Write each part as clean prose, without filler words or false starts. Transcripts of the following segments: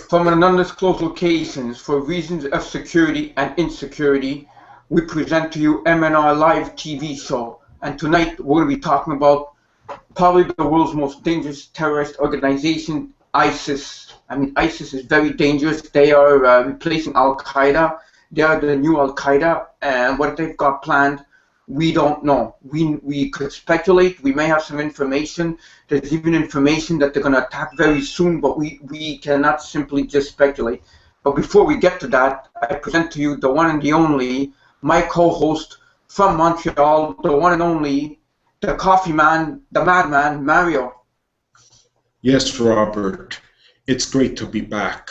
From an undisclosed locations, for reasons of security and insecurity, we present to you MnR Live TV Show. And tonight we're going to be talking about probably the world's most dangerous terrorist organization, ISIS. I mean, ISIS is very dangerous. They are replacing Al-Qaeda. They are the new Al-Qaeda, and what they've got planned, we don't know. We could speculate. We may have some information. There's even information that they're going to attack very soon, but we cannot simply just speculate. But before we get to that, I present to you the one and the only, my co-host from Montreal, the one and only, the coffee man, the madman, Mario. Yes, Robert. It's great to be back.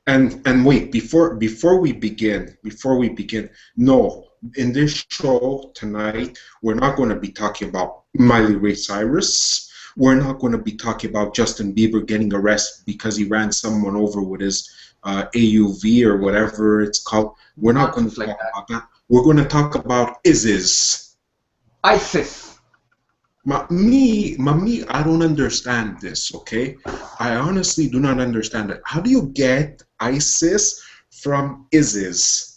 And wait, before we begin, no, in this show tonight, we're not going to be talking about Miley Ray Cyrus. We're not going to be talking about Justin Bieber getting arrested because he ran someone over with his AUV or whatever it's called. We're not going to talk about that. We're going to talk about ISIS. Me, I don't understand this, okay? I honestly do not understand it. How do you get ISIS from ISIS?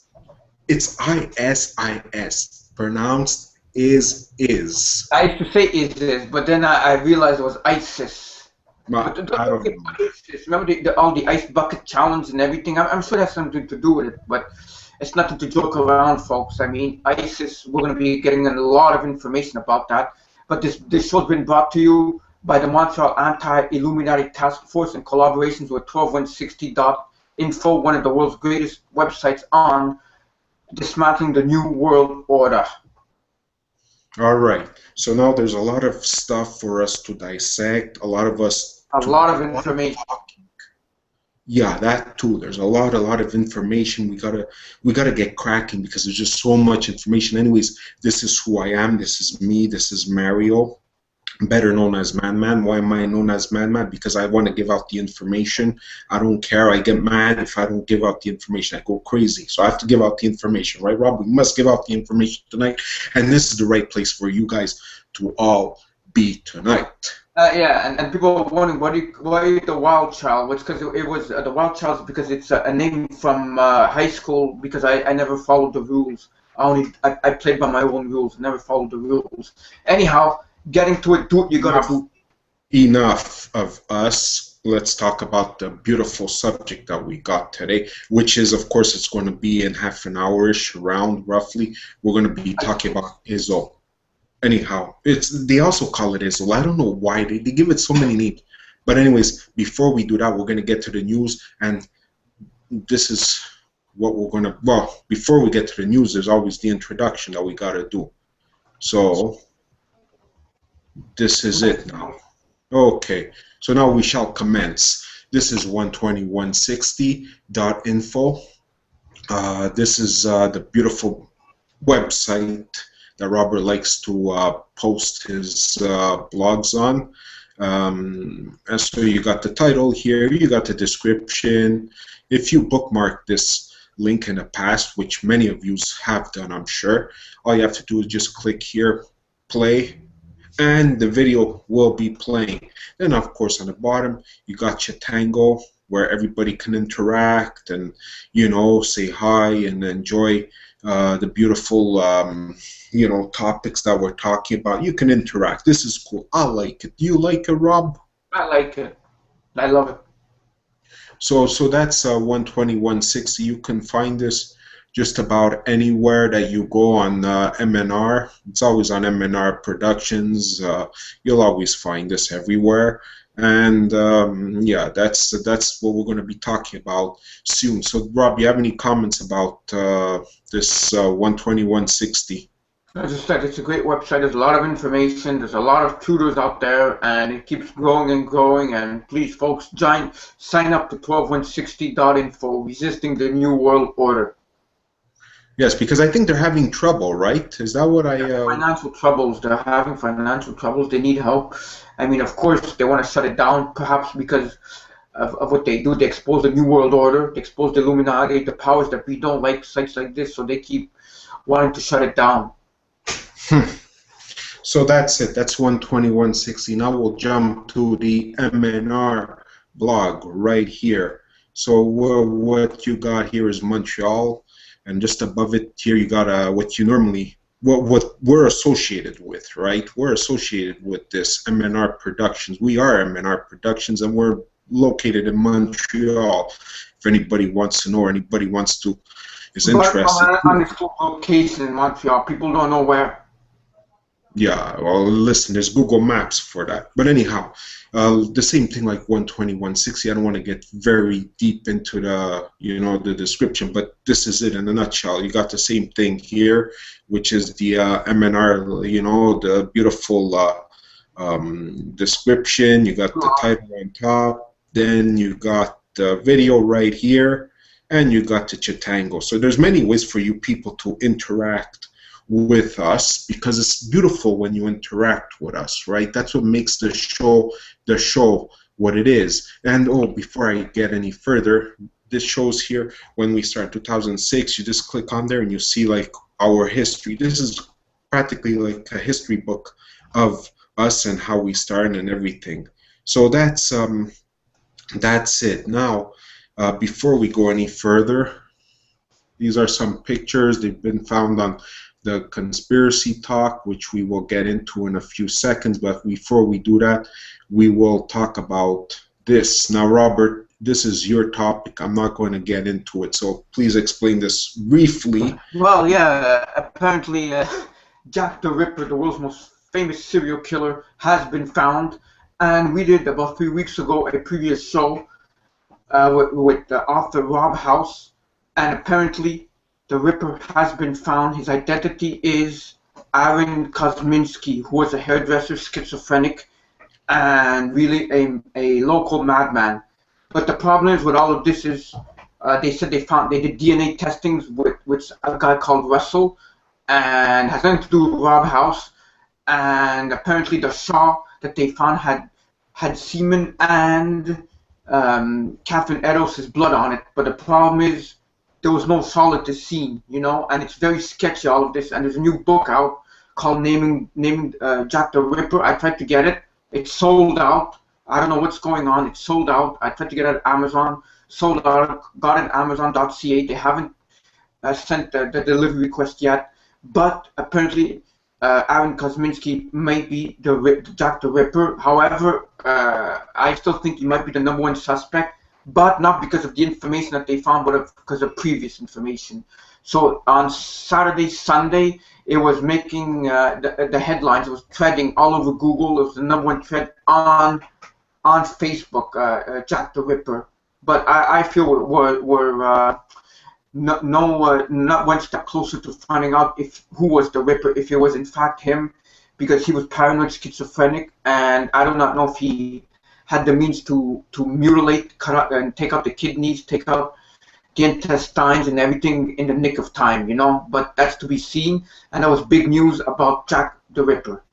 It's ISIS, pronounced is. I used to say ISIS, but then I realized it was ISIS. I don't know. ISIS. Remember all the ice bucket challenge and everything? I'm sure that's something to do with it, but it's nothing to joke around, folks. I mean, ISIS, we're going to be getting a lot of information about that. But this show's been brought to you by the Montreal Anti-Illuminati Task Force in collaborations with 12160.info, one of the world's greatest websites on dismantling the New World Order. All right. So now there's a lot of stuff for us to dissect. A lot of information. Yeah, that too. There's a lot of information. We gotta get cracking because there's just so much information. Anyways, this is who I am. This is me. This is Mario, better known as Man. Why am I known as Man? Because I want to give out the information. I don't care. I get mad if I don't give out the information. I go crazy. So I have to give out the information, right, Rob? We must give out the information tonight, and this is the right place for you guys to all be tonight. Yeah, and people are wondering why the Wild Child? It's because it was the Wild Child because it's a name from high school. Because I never followed the rules. I played by my own rules. Never followed the rules. Anyhow, getting to it, do what you gotta do. Enough of us. Let's talk about the beautiful subject that we got today, which is, of course, it's going to be in half an hour-ish, around roughly. We're going to be talking about ISIL. Anyhow, they also call it ISIL. I don't know why they give it so many names. But anyways, before we do that, we're going to get to the news, and this is what we're going to. Well, before we get to the news, there's always the introduction that we got to do. So this is it now. Okay. So now we shall commence. This is 12160.info. This is the beautiful website that Robert likes to post his blogs on. And so you got the title here, you got the description. If you bookmark this link in the past, which many of you have done, I'm sure, all you have to do is just click here, play, and the video will be playing. Then, of course, on the bottom, you got your Tango, where everybody can interact and, you know, say hi and enjoy the beautiful, you know, topics that we're talking about. You can interact. This is cool. I like it. Do you like it, Rob? I like it. I love it. So that's 12160. You can find this just about anywhere that you go on MnR. It's always on MnR Productions. You'll always find this everywhere. And yeah, that's what we're going to be talking about soon. So, Rob, you have any comments about this 12160? As I said, it's a great website. There's a lot of information. There's a lot of tutors out there, and it keeps growing and growing. And please, folks, sign up to 12160.info, resisting the New World Order. Yes, because I think they're having trouble, right? Is that what I... Financial troubles. They're having financial troubles. They need help. I mean, of course, they want to shut it down, perhaps because of what they do. They expose the New World Order. They expose the Illuminati, the powers that we don't like sites like this, so they keep wanting to shut it down. So that's it. That's 12160. Now we'll jump to the MnR blog right here. So what you got here is Montreal, and just above it here you got what you normally what we're associated with, right? We're associated with this MnR Productions. We are MnR Productions, and we're located in Montreal. If anybody wants to know, or anybody wants to is interested. But on this location in Montreal, people don't know where. Yeah, well, listen, there's Google Maps for that. But anyhow, the same thing like 120, 160. I don't want to get very deep into the, the description, but this is it in a nutshell. You got the same thing here, which is the MnR, the beautiful description. You got the title on top. Then you got the video right here, and you got the Chitango. So there's many ways for you people to interact with us, because it's beautiful when you interact with us, right? That's what makes the show what it is. And before I get any further, this shows here when we start 2006. You just click on there and you see like our history. This is practically like a history book of us and how we started and everything. So that's it. Now, before we go any further, these are some pictures. They've been found on the Conspiracy Talk, which we will get into in a few seconds. But before we do that, we will talk about this. Now, Robert, this is your topic. I'm not going to get into it, so please explain this briefly. Well, yeah, apparently Jack the Ripper, the world's most famous serial killer, has been found. And we did, about 3 weeks ago, a previous show with author Rob House. And apparently, the Ripper has been found. His identity is Aaron Kosminski, who was a hairdresser, schizophrenic, and really a local madman. But the problem is with all of this is they said they did DNA testings with a guy called Russell, and has nothing to do with Rob House. And apparently the Shaw that they found had semen and Catherine Eddowes' blood on it. But the problem is, there was no solid scene, and it's very sketchy, all of this. And there's a new book out called Naming Jack the Ripper. I tried to get it. It's sold out. I don't know what's going on. It's sold out. I tried to get it at Amazon. Sold out. Got it at Amazon.ca. They haven't sent the delivery request yet. But apparently, Aaron Kosminski may be Jack the Ripper. However, I still think he might be the #1 suspect. But not because of the information that they found, but because of previous information. So on Saturday, Sunday, it was making the headlines. It was trending all over Google. It was the #1 trend on Facebook, Jack the Ripper. But I feel we're not one step closer to finding out who was the Ripper, if it was in fact him, because he was paranoid, schizophrenic, and I do not know if he had the means to mutilate, cut out, and take out the kidneys, take out the intestines and everything in the nick of time, But that's to be seen, and that was big news about Jack the Ripper.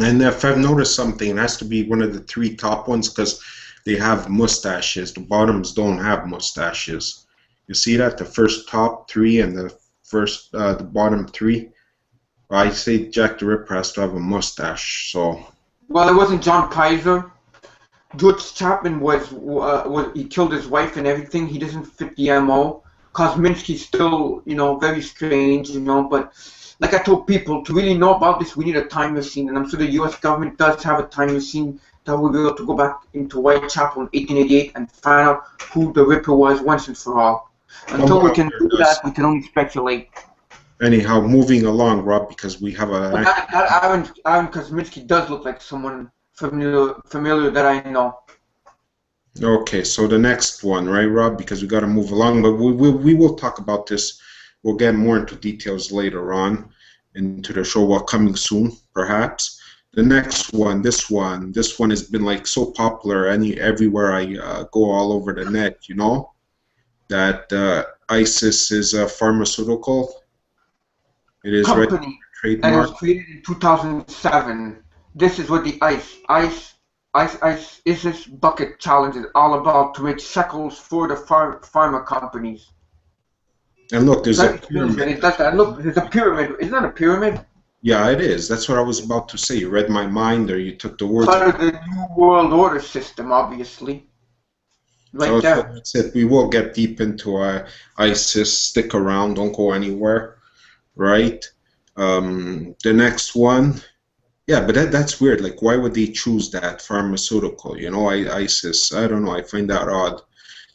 And if I've noticed something, it has to be one of the 3 top ones, because they have mustaches. The bottoms don't have mustaches. You see that? The first top 3 and the bottom 3. I say Jack the Ripper has to have a mustache. So. Well, it wasn't John Kaiser. George Chapman he killed his wife and everything. He doesn't fit the MO. Kosminski's still, very strange, But like I told people, to really know about this, we need a time machine. And I'm sure the U.S. government does have a time machine that we'll be able to go back into Whitechapel in 1888 and find out who the Ripper was once and for all. Until we can do that, we can only speculate. Anyhow, moving along, Rob, because we have a... Aaron Kosminski does look like someone familiar that I know. Okay, so the next one, right, Rob? Because we got to move along, but we will talk about this. We'll get more into details later on into the show, while coming soon, perhaps. The next one, this one has been like so popular. Everywhere I go, all over the net, that ISIS is a pharmaceutical. It is company, trademark. And it was created in 2007. This is what the ISIS bucket challenge is all about, to make shekels for the pharma companies. And look, there's a pyramid. Look, there's a pyramid. Isn't that a pyramid? Yeah, it is. That's what I was about to say. You read my mind, or you took the words. Part of the New World Order system, obviously. Right So there. that's it. We will get deep into ISIS. Stick around. Don't go anywhere. Right. The next one. Yeah, but that's weird. Like, why would they choose that pharmaceutical? You know, ISIS. I don't know. I find that odd.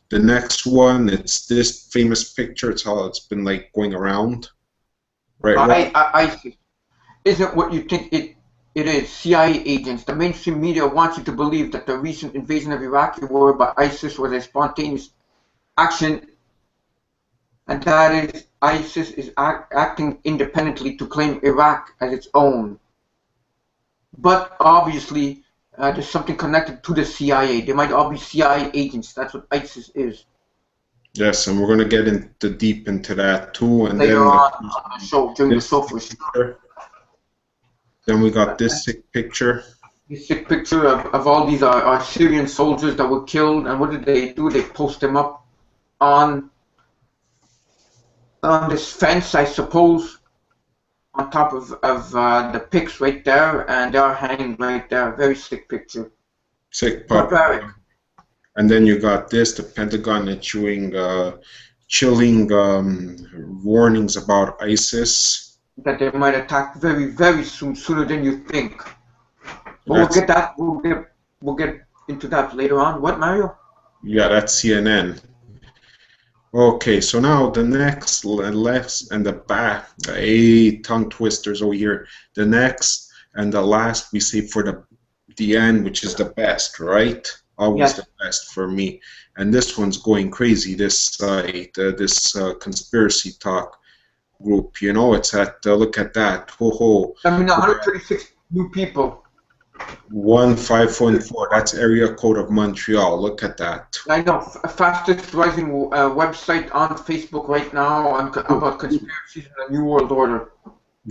The next one, it's this famous picture. It's been like going around, right, Rob? ISIS isn't what you think it is. CIA agents. The mainstream media wants you to believe that the recent invasion of Iraqi war by ISIS was a spontaneous action, and that is ISIS is acting independently to claim Iraq as its own. But obviously, there's something connected to the CIA. They might all be CIA agents. That's what ISIS is. Yes, and we're gonna get into deep into that too, and Later then on the show, during the this show for sure. picture. Then we got this sick picture. This sick picture of all these Syrian soldiers that were killed, and what did they do? They post them up on this fence, I suppose, on top of the pics right there, and they are hanging right there. Very sick picture. Sick pup. Barbaric. And then you got this, the Pentagon issuing chilling warnings about ISIS. That they might attack very, very soon, sooner than you think. But we'll get that. We'll get into that later on. What, Mario? Yeah, that's CNN. Okay, so now the next left and the back, tongue twisters over here. The next and the last we save for the end, which is the best, right? Always the best for me. And this one's going crazy. This site, this conspiracy talk group, you know, it's at look at that. Ho. I mean, 136 new people. 1514. That's area code of Montreal. Look at that. I know, fastest rising website on Facebook right now about conspiracies in the New World Order.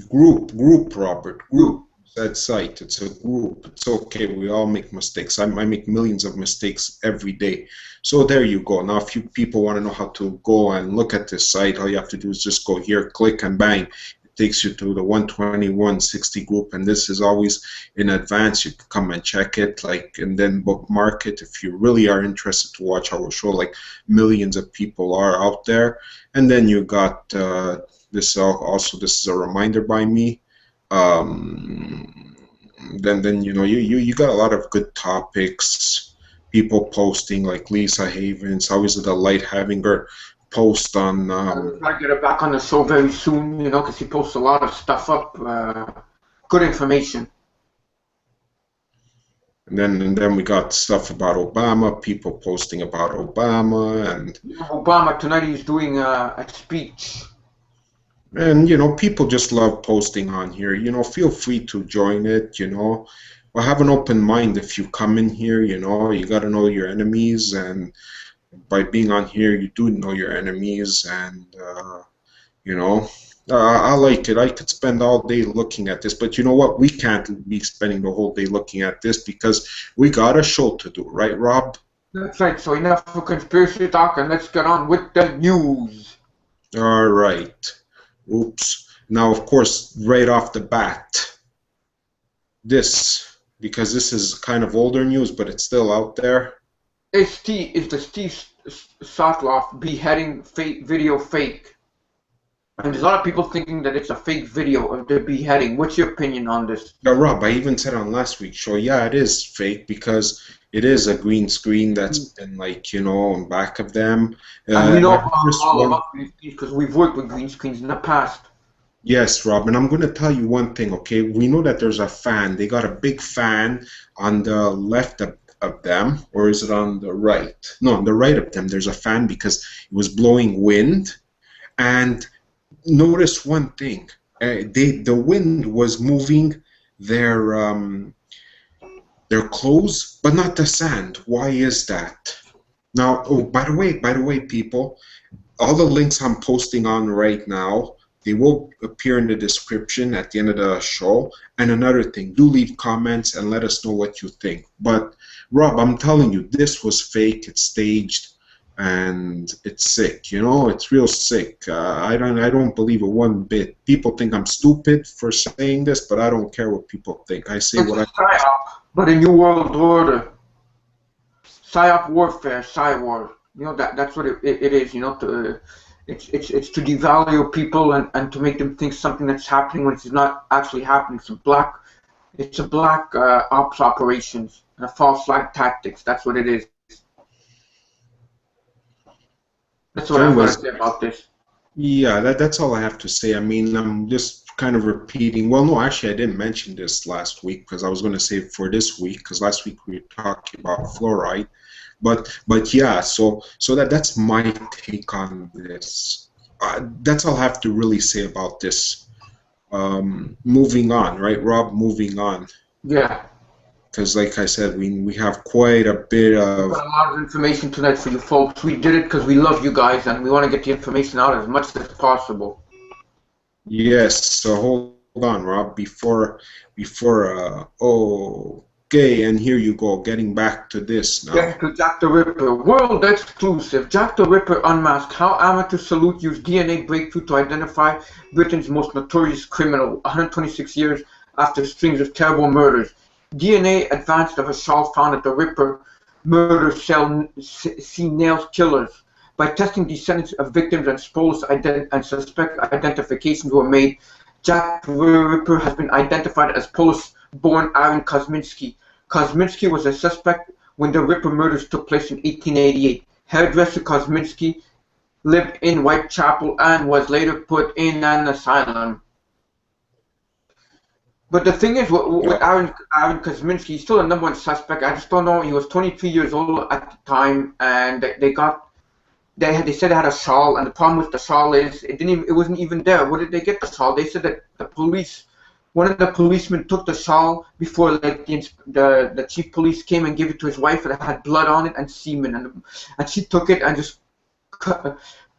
Group, Robert. Group. That site. It's a group. It's okay. We all make mistakes. I make millions of mistakes every day. So there you go. Now, if you people want to know how to go and look at this site, all you have to do is just go here, click, and bang. It takes you to the 12160 group, and this is always in advance. You can come and check it, like, and then bookmark it if you really are interested to watch our show. Like, millions of people are out there. And then you got this also. This is a reminder by me. Then you know you got a lot of good topics, people posting like Lisa Havens. Always a delight having her post on. I'll try to get her back on the show very soon, you know, because she posts a lot of stuff up, good information. And then we got stuff about Obama, people posting about Obama, and Obama tonight he's doing a speech. And, you know, people just love posting on here. You know, feel free to join it, you know. Well, have an open mind if you come in here, you know. You got to know your enemies. And by being on here, you do know your enemies. And, you know, I like it. I could spend all day looking at this. But you know what? We can't be spending the whole day looking at this because we got a show to do. Right, Rob? That's right. So enough for conspiracy talk, and let's get on with the news. All right. Oops. Now, of course, right off the bat, because this is kind of older news, but it's still out there. ST is the Steve Sotloff beheading video fake. And there's a lot of people thinking that it's a fake video of the beheading. What's your opinion on this? Yeah, Rob, I even said on last week's show, yeah, it is fake because it is a green screen that's been, like, you know, on back of them. And we know all about green screens because we've worked with green screens in the past. Yes, Rob, and I'm going to tell you one thing, okay? We know that there's a fan. They got a big fan on the left of them, or is it on the right? No, on the right of them, there's a fan because it was blowing wind. And notice one thing. The wind was moving their clothes, but not the sand. Why is that? Now, oh, by the way, people, all the links I'm posting on right now, they will appear in the description at the end of the show. And another thing, do leave comments and let us know what you think. But Rob, I'm telling you, this was fake. It's staged, and it's sick. You know, it's real sick. I don't believe it one bit. People think I'm stupid for saying this, but I don't care what people think. I say what I. But a new world order. psyop warfare, psy-war. You know, that's what it is. You know, it's to devalue people and to make them think something that's happening when it's not actually happening. It's a black ops operations and a false flag tactics. That's what it is. That's what I'm going to say about this. Yeah, that's all I have to say. I mean, I'm just kind of repeating. Well, no, actually, I didn't mention this last week because I was going to say for this week, because last week we were talking about fluoride. But yeah, so that's my take on this. That's all I have to really say about this. Moving on, right, Rob? Moving on. Yeah. Because, like I said, we have quite a bit of... We've got a lot of information tonight for you folks. We did it because we love you guys and we want to get the information out as much as possible. Yes, so hold on, Rob, okay, and here you go, getting back to this now. Get to Jack the Ripper, world exclusive. Jack the Ripper unmasked how amateur salute used DNA breakthrough to identify Britain's most notorious criminal, 126 years after strings of terrible murders. DNA advanced of a shawl found at the Ripper murder cell nails killers. By testing descendants of victims and suspect identifications were made, Jack the Ripper has been identified as Polish-born Aaron Kosminski. Kosminski was a suspect when the Ripper murders took place in 1888. Hairdresser Kosminski lived in Whitechapel and was later put in an asylum. But the thing is, with Aaron Kosminski, he's still a #1 suspect. I just don't know. He was 23 years old at the time, and they said they had a shawl, and the problem with the shawl is it wasn't even there. Where did they get the shawl? They said that one of the policemen took the shawl before like the chief police came and gave it to his wife, and it had blood on it and semen, and she took it and just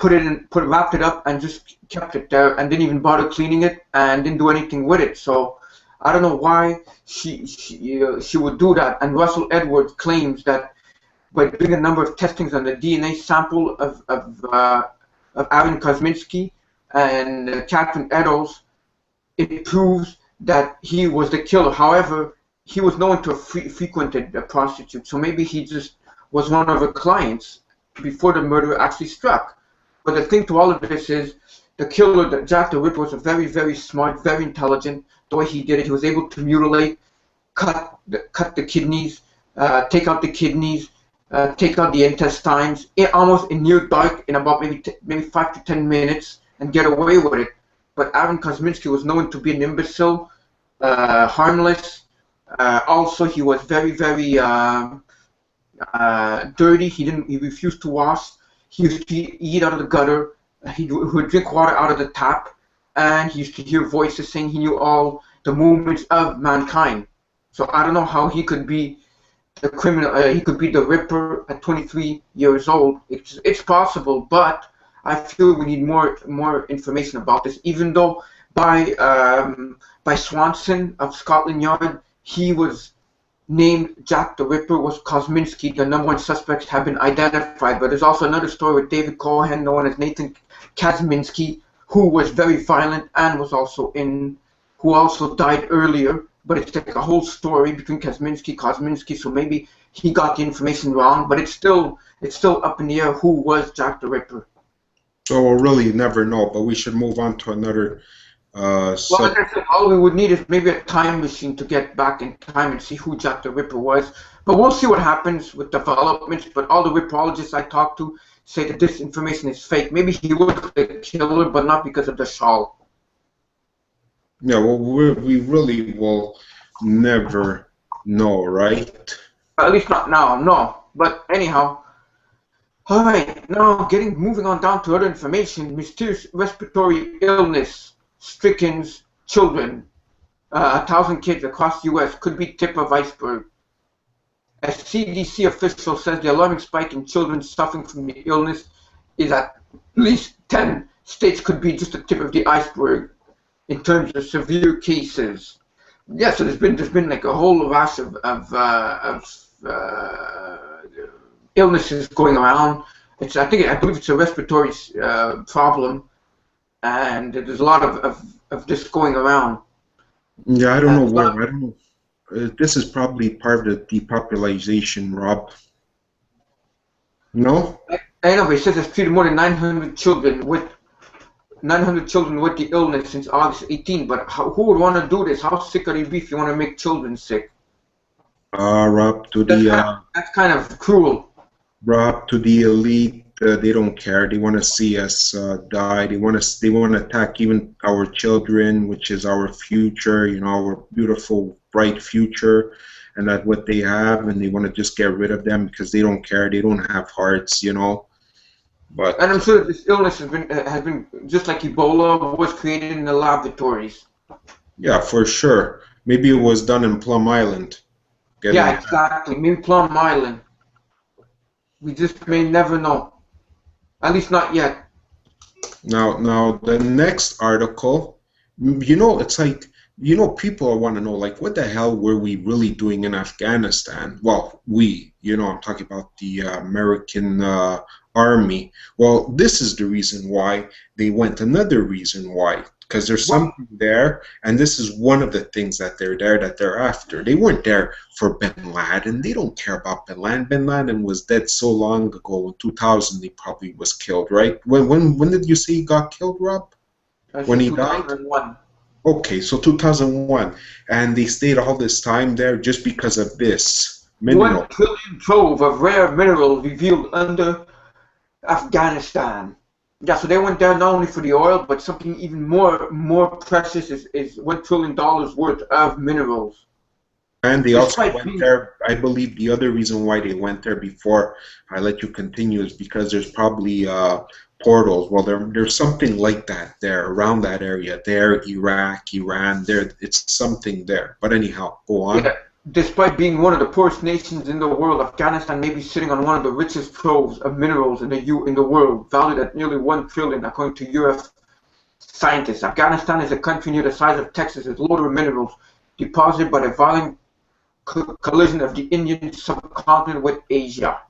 wrapped it up and just kept it there and didn't even bother cleaning it and didn't do anything with it. So I don't know why she would do that. And Russell Edwards claims that by doing a number of testings on the DNA sample of Aaron Kosminski and Catherine Eddowes, it proves that he was the killer. However, he was known to have frequented a prostitute, so maybe he just was one of her clients before the murder actually struck. But the thing to all of this is, the killer, Jack the Ripper, was a very, very smart, very intelligent. The way he did it, he was able to mutilate, cut the kidneys, take out the kidneys, take out the intestines, almost in near dark, in about maybe 5 to 10 minutes, and get away with it. But Aaron Kosminski was known to be an imbecile, harmless. Also, he was very, very dirty. He refused to wash. He used to eat out of the gutter. He would drink water out of the tap, and he used to hear voices saying he knew all the movements of mankind. So I don't know how he could be the criminal. He could be the Ripper at 23 years old. It's possible, but I feel we need more information about this. Even though by Swanson of Scotland Yard, he was named Jack the Ripper, was Kosminski. The #1 suspects have been identified. But there's also another story with David Cohen, known as Nathan Kosminski, who was very violent and who also died earlier. But it's like a whole story between Kosminski. So maybe he got the information wrong. But it's still up in the air who was Jack the Ripper. So we'll really never know. But we should move on to another. Well, like I said, all we would need is maybe a time machine to get back in time and see who Jack the Ripper was. But we'll see what happens with developments. But all the Ripperologists I talked to say that this information is fake. Maybe he was the killer, but not because of the shawl. Yeah, well, we really will never know, right? At least not now, no. But anyhow, all right. Now, moving on down to other information. Mysterious respiratory illness strickens children. 1,000 kids across the U.S. could be tip of iceberg. A CDC official says the alarming spike in children suffering from the illness is at least 10 states could be just the tip of the iceberg in terms of severe cases. Yeah, so there's been like a whole rash of illnesses going around. I believe it's a respiratory problem, and there's a lot of this going around. Yeah, I don't know. This is probably part of the depopulation, Rob. No? I know, but it says it's treated more than 900 children with the illness since August 18. But who would want to do this? How sick are they be if you want to make children sick? Rob, to the That's kind of cruel. Rob, to the elite, they don't care. They want to see us die. They want to attack even our children, which is our future. You know, our beautiful, bright future, and that's what they have. And they want to just get rid of them because they don't care. They don't have hearts. You know. But And I'm sure that this illness has been just like Ebola was created in the laboratories. yeah, for sure. Maybe it was done in Plum Island. Yeah, exactly. Maybe Plum Island. We just may never know. At least not yet. Now the next article, you know, it's like, you know, people want to know, like, what the hell were we really doing in Afghanistan? Well, you know, I'm talking about the American army. Well, this is the reason why they went. Another reason why, because there's something there, and this is one of the things that they're after. They weren't there for Bin Laden. They don't care about Bin Laden. Bin Laden was dead so long ago. In 2000, he probably was killed, right? When did you say he got killed, Rob? When he died? 2001. Okay, so 2001, and they stayed all this time there just because of this mineral. 1 trillion trove of rare minerals revealed under Afghanistan. Yeah, so they went there not only for the oil, but something even more precious is $1 trillion worth of minerals. And they also went there, I believe the other reason why they went there, before I let you continue, is because there's probably portals. Well, there's something like that there, around that area there, Iraq, Iran, there, it's something there. But anyhow, go on. Yeah, despite being one of the poorest nations in the world, Afghanistan may be sitting on one of the richest troves of minerals in the world, valued at nearly 1 trillion, according to U.S. scientists. Afghanistan is a country near the size of Texas, is loaded with minerals deposited by the violent collision of the Indian subcontinent with Asia.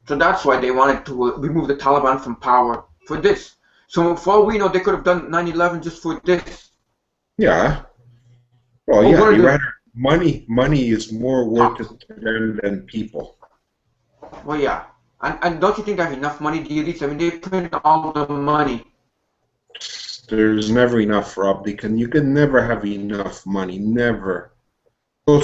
So that's why they wanted to remove the Taliban from power for this. So for all we know, they could have done 9/11 just for this. Yeah. Well, yeah, they rather money is more worth to them than people. Well, yeah. And don't you think they have enough money, the elites? I mean, they print all the money. There's never enough, Rob. You can never have enough money. Never.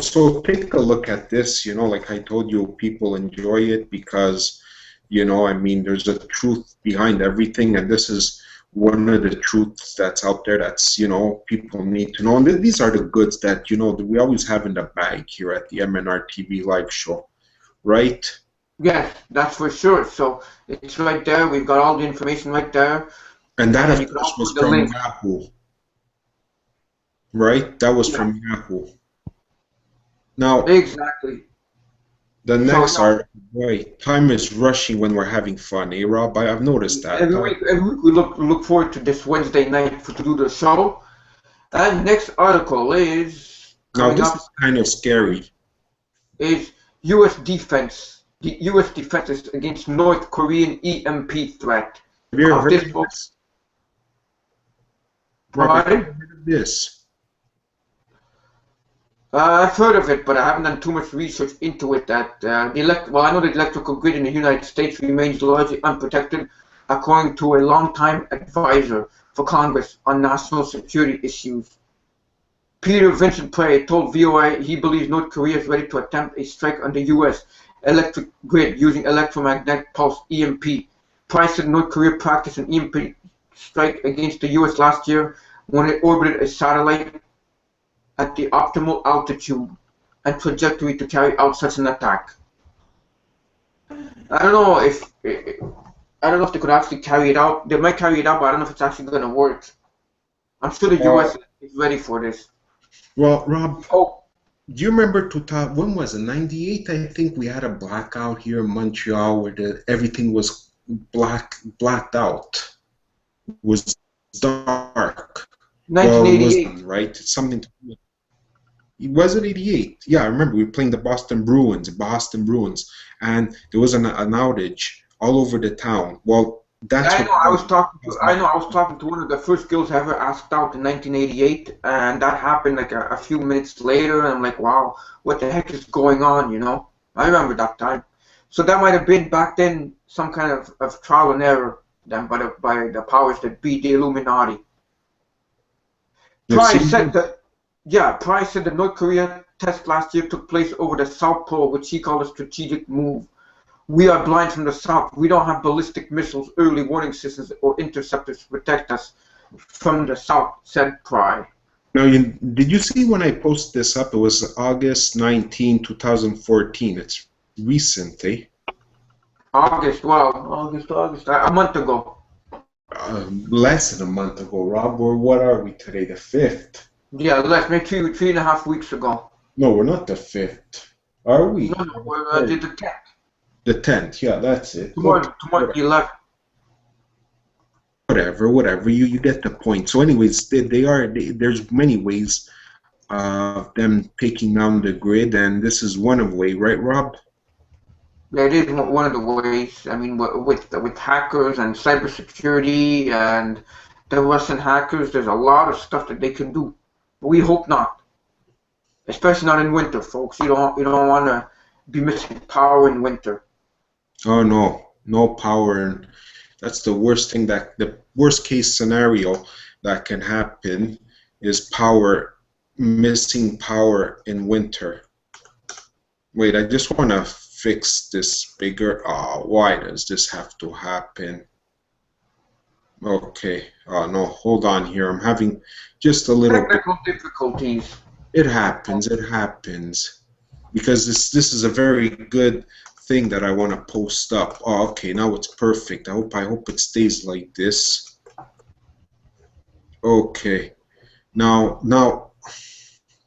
So take a look at this, you know, like I told you, people enjoy it because, you know, I mean, there's a truth behind everything, and this is one of the truths that's out there that's, you know, people need to know. And these are the goods that, you know, that we always have in the bag here at the MnRTV Live Show, right? Yes, that's for sure. So it's right there. We've got all the information right there. And that, of course, was from Yahoo, right? That was from Yahoo. Now, exactly. The next article, right? Time is rushing when we're having fun, eh, Rob? I've noticed that. Every week we look forward to this Wednesday night to do the show. And next article is now this is kind of scary. Is U.S. defense? The U.S. defenses against North Korean EMP threat. Have you ever heard of this? Rob, have you ever heard of this? I've heard of it, but I haven't done too much research into it. I know the electrical grid in the United States remains largely unprotected, according to a longtime advisor for Congress on national security issues. Peter Vincent Prey told VOA he believes North Korea is ready to attempt a strike on the U.S. electric grid using electromagnetic pulse (EMP). Prey said North Korea practiced an EMP strike against the U.S. last year when it orbited a satellite at the optimal altitude and trajectory to carry out such an attack. I don't know if they could actually carry it out. They might carry it out, but I don't know if it's actually going to work. I'm sure the U.S. is ready for this. Well, Rob, do you remember when was it? 98, I think we had a blackout here in Montreal where everything was blacked out. It was dark. 1988. Well, right? It's something to do. It wasn't 88. Yeah, I remember we were playing the Boston Bruins, and there was an outage all over the town. Well, that's I was talking to one of the first girls I ever asked out in 1988, and that happened like a few minutes later, and I'm like, wow, what the heck is going on, you know? I remember that time. So that might have been back then some kind of trial and error done by the powers that be, the Illuminati. Price said that North Korea test last year took place over the South Pole, which he called a strategic move. We are blind from the south. We don't have ballistic missiles, early warning systems, or interceptors to protect us from the south, said Pry. Now, did you see when I posted this up? It was August 19, 2014. It's recent, eh? August, a month ago. Less than a month ago, Rob. Or what are we today? The 5th? Yeah, less, maybe 3.5 weeks ago. No, we're not the 5th. Are we? No, we're the 10th. The 10th, yeah, that's it. Tomorrow the 11th. Whatever. You get the point. So, anyways, there's many ways of them taking down the grid, and this is one of the way, right, Rob? Yeah, it is one of the ways. I mean, with hackers and cybersecurity and the Russian hackers, there's a lot of stuff that they can do. But we hope not, especially not in winter, folks. You don't want to be missing power in winter. Oh no power, and that's the worst thing. The worst case scenario that can happen is missing power in winter. Wait, I just want to fix this bigger. Why does this have to happen? Okay. No, hold on here. I'm having just a little technical difficulties. It happens. Because this is a very good thing that I want to post up. Oh, okay, now it's perfect. I hope it stays like this. Okay. Now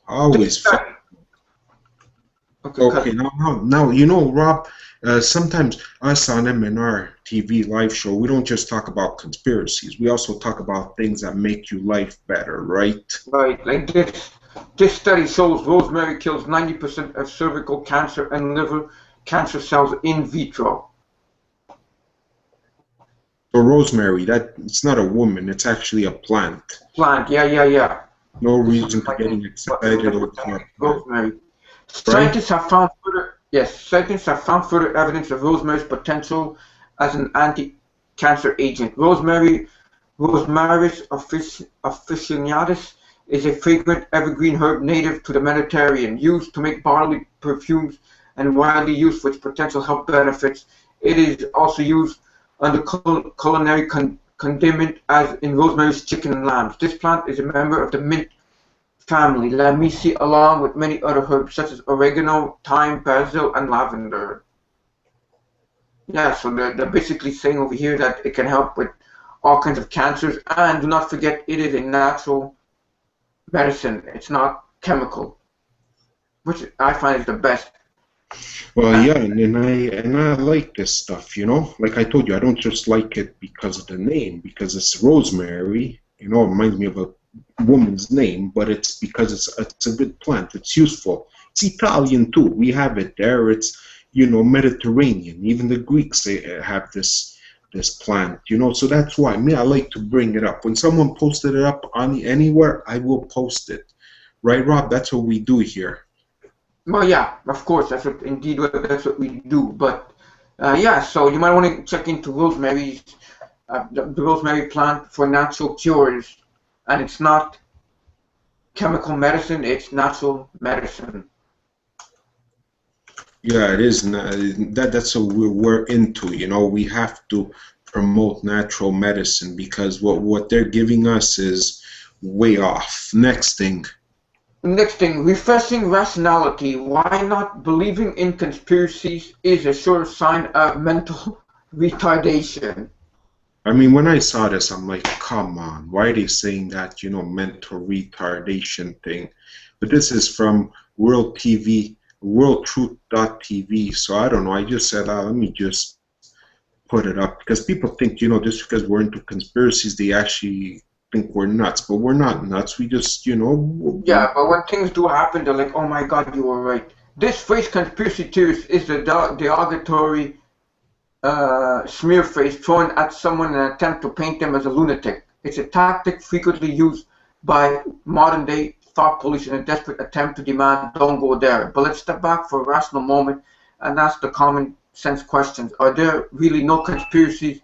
I always okay, now you know, Rob, sometimes us on MnRTV Live Show, we don't just talk about conspiracies. We also talk about things that make your life better, right? Right, like this. This study shows rosemary kills 90% of cervical cancer and liver cancer cells in vitro. So rosemary, it's not a woman, it's actually a plant. Plant, yeah. No reason for getting excited over rosemary. Scientists have found further evidence of rosemary's potential as an anti-cancer agent. Rosemaris officinalis is a fragrant evergreen herb native to the Mediterranean, used to make bodily perfumes and widely used for its potential health benefits. It is also used under culinary condiment as in rosemary's chicken and lambs. This plant is a member of the mint family, Lamiaceae, along with many other herbs such as oregano, thyme, basil, and lavender. Yeah, so they're basically saying over here that it can help with all kinds of cancers, and do not forget it is a natural medicine. It's not chemical, which I find is the best. Well, yeah, and I like this stuff, you know. Like I told you, I don't just like it because of the name, because it's rosemary. You know, it reminds me of a woman's name, but it's because it's a good plant. It's useful. It's Italian too. We have it there. It's, you know, Mediterranean. Even the Greeks, they have this plant, you know. So that's why I like to bring it up. When someone posted it up on anywhere, I will post it. Right, Rob? That's what we do here. Well, yeah, of course, that's what we do. But yeah, so you might want to check into rosemary, the rosemary plant for natural cures, and it's not chemical medicine; it's natural medicine. Yeah, it is. That's what we're into. You know, we have to promote natural medicine because what they're giving us is way off. Next thing, refreshing rationality. Why not believing in conspiracies is a sure sign of mental retardation. I mean, when I saw this, I'm like, come on, why are they saying that, you know, mental retardation thing? But this is from worldtruth.tv, so I don't know, I just said, let me just put it up, because people think, you know, just because we're into conspiracies, they actually think we're nuts, but we're not nuts. We just, you know. Yeah, but when things do happen, they're like, oh my God, you were right. This phrase, conspiracy theorist, is the derogatory smear phrase thrown at someone in an attempt to paint them as a lunatic. It's a tactic frequently used by modern-day thought police in a desperate attempt to demand, don't go there. But let's step back for a rational moment and ask the common sense questions. Are there really no conspiracies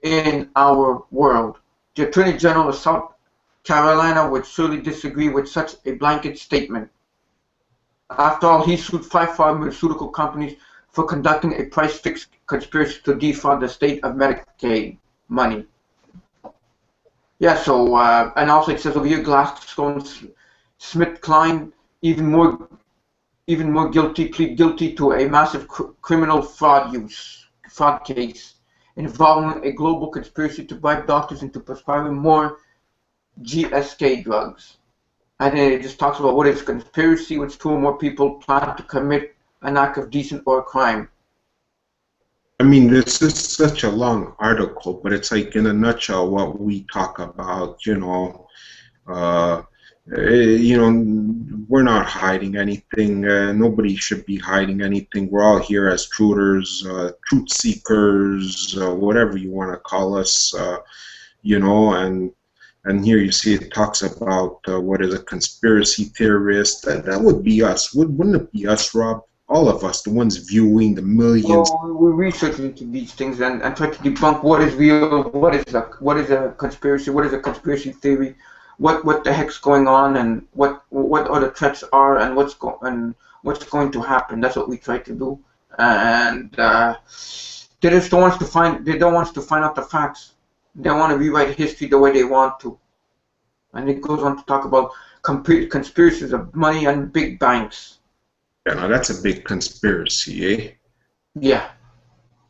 in our world? The Attorney General of South Carolina would surely disagree with such a blanket statement. After all, he sued 5 pharmaceutical companies for conducting a price-fixed conspiracy to defraud the state of Medicaid money. Yeah, so, and also it says over here, GlaxoSmithKline even more guilty, plead guilty to a massive criminal fraud case involving a global conspiracy to bribe doctors into prescribing more GSK drugs. And then it just talks about what is conspiracy, which 2 or more people plan to commit an act of decent or crime. I mean, this is such a long article, but it's like in a nutshell what we talk about. We're not hiding anything. Nobody should be hiding anything. We're all here as truthers, truth seekers, whatever you want to call us. And here you see it talks about what is a conspiracy theorist. That would be us. Wouldn't it be us, Rob? All of us, the ones viewing the millions. Well, we research into these things and try to debunk what is real, what is a conspiracy, what is a conspiracy theory, what the heck's going on, and what other threats are, and what's going to happen. That's what we try to do. And they just don't want us to find out the facts. They want to rewrite history the way they want to. And it goes on to talk about conspiracies of money and big banks. Yeah, now that's a big conspiracy, eh? Yeah.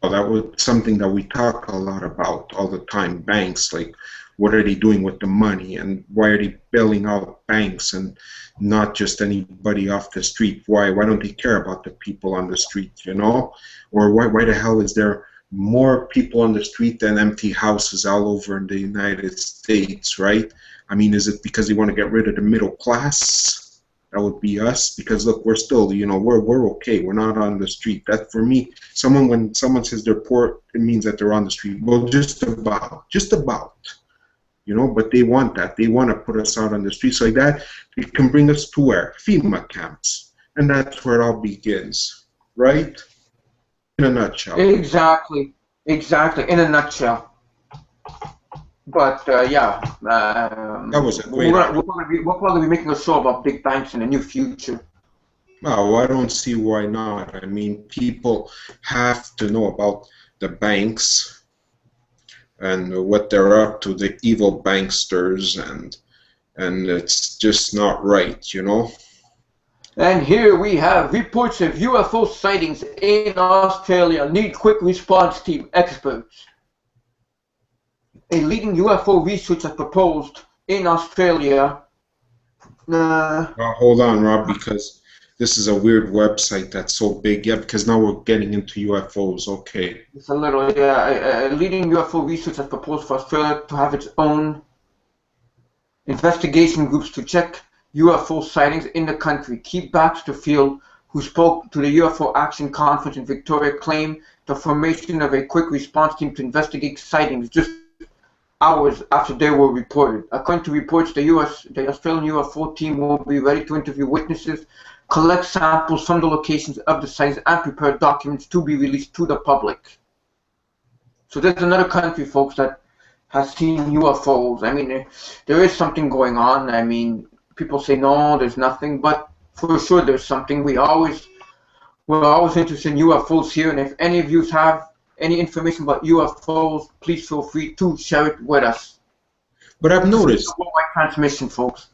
Well, that was something that we talk a lot about all the time. Banks, like, what are they doing with the money, and why are they bailing out banks and not just anybody off the street? Why don't they care about the people on the street, Or why the hell is there more people on the street than empty houses all over in the United States, right? I mean, is it because they want to get rid of the middle class? That would be us, because look, we're still, we're okay. We're not on the street. That, for me, when someone says they're poor, it means that they're on the street. Well, just about, but they want that. They want to put us out on the streets like that. It can bring us to where? FEMA camps, and that's where it all begins, right? In a nutshell. Exactly, in a nutshell. But yeah, that was a great. We'll probably be making a show about big banks in the near future. Well, I don't see why not. I mean, people have to know about the banks and what they're up to, the evil banksters, and it's just not right, And here we have reports of UFO sightings in Australia. Need quick response team experts. A leading UFO researcher proposed in Australia. Hold on, Rob, because this is a weird website that's so big. Yeah, because now we're getting into UFOs. Okay. It's a little, yeah. A leading UFO researcher has proposed for Australia to have its own investigation groups to check UFO sightings in the country. Keith Baxterfield, who spoke to the UFO Action Conference in Victoria, claimed the formation of a quick response team to investigate sightings just hours after they were reported. According to reports, the Australian UFO team will be ready to interview witnesses, collect samples from the locations of the sightings, and prepare documents to be released to the public. So there's another country, folks, that has seen UFOs. I mean, there is something going on. I mean, people say, no, there's nothing, but for sure there's something. We're always interested in UFOs here, and if any of you have any information about UFOs, please feel free to share it with us. But I've noticed worldwide transmission, folks.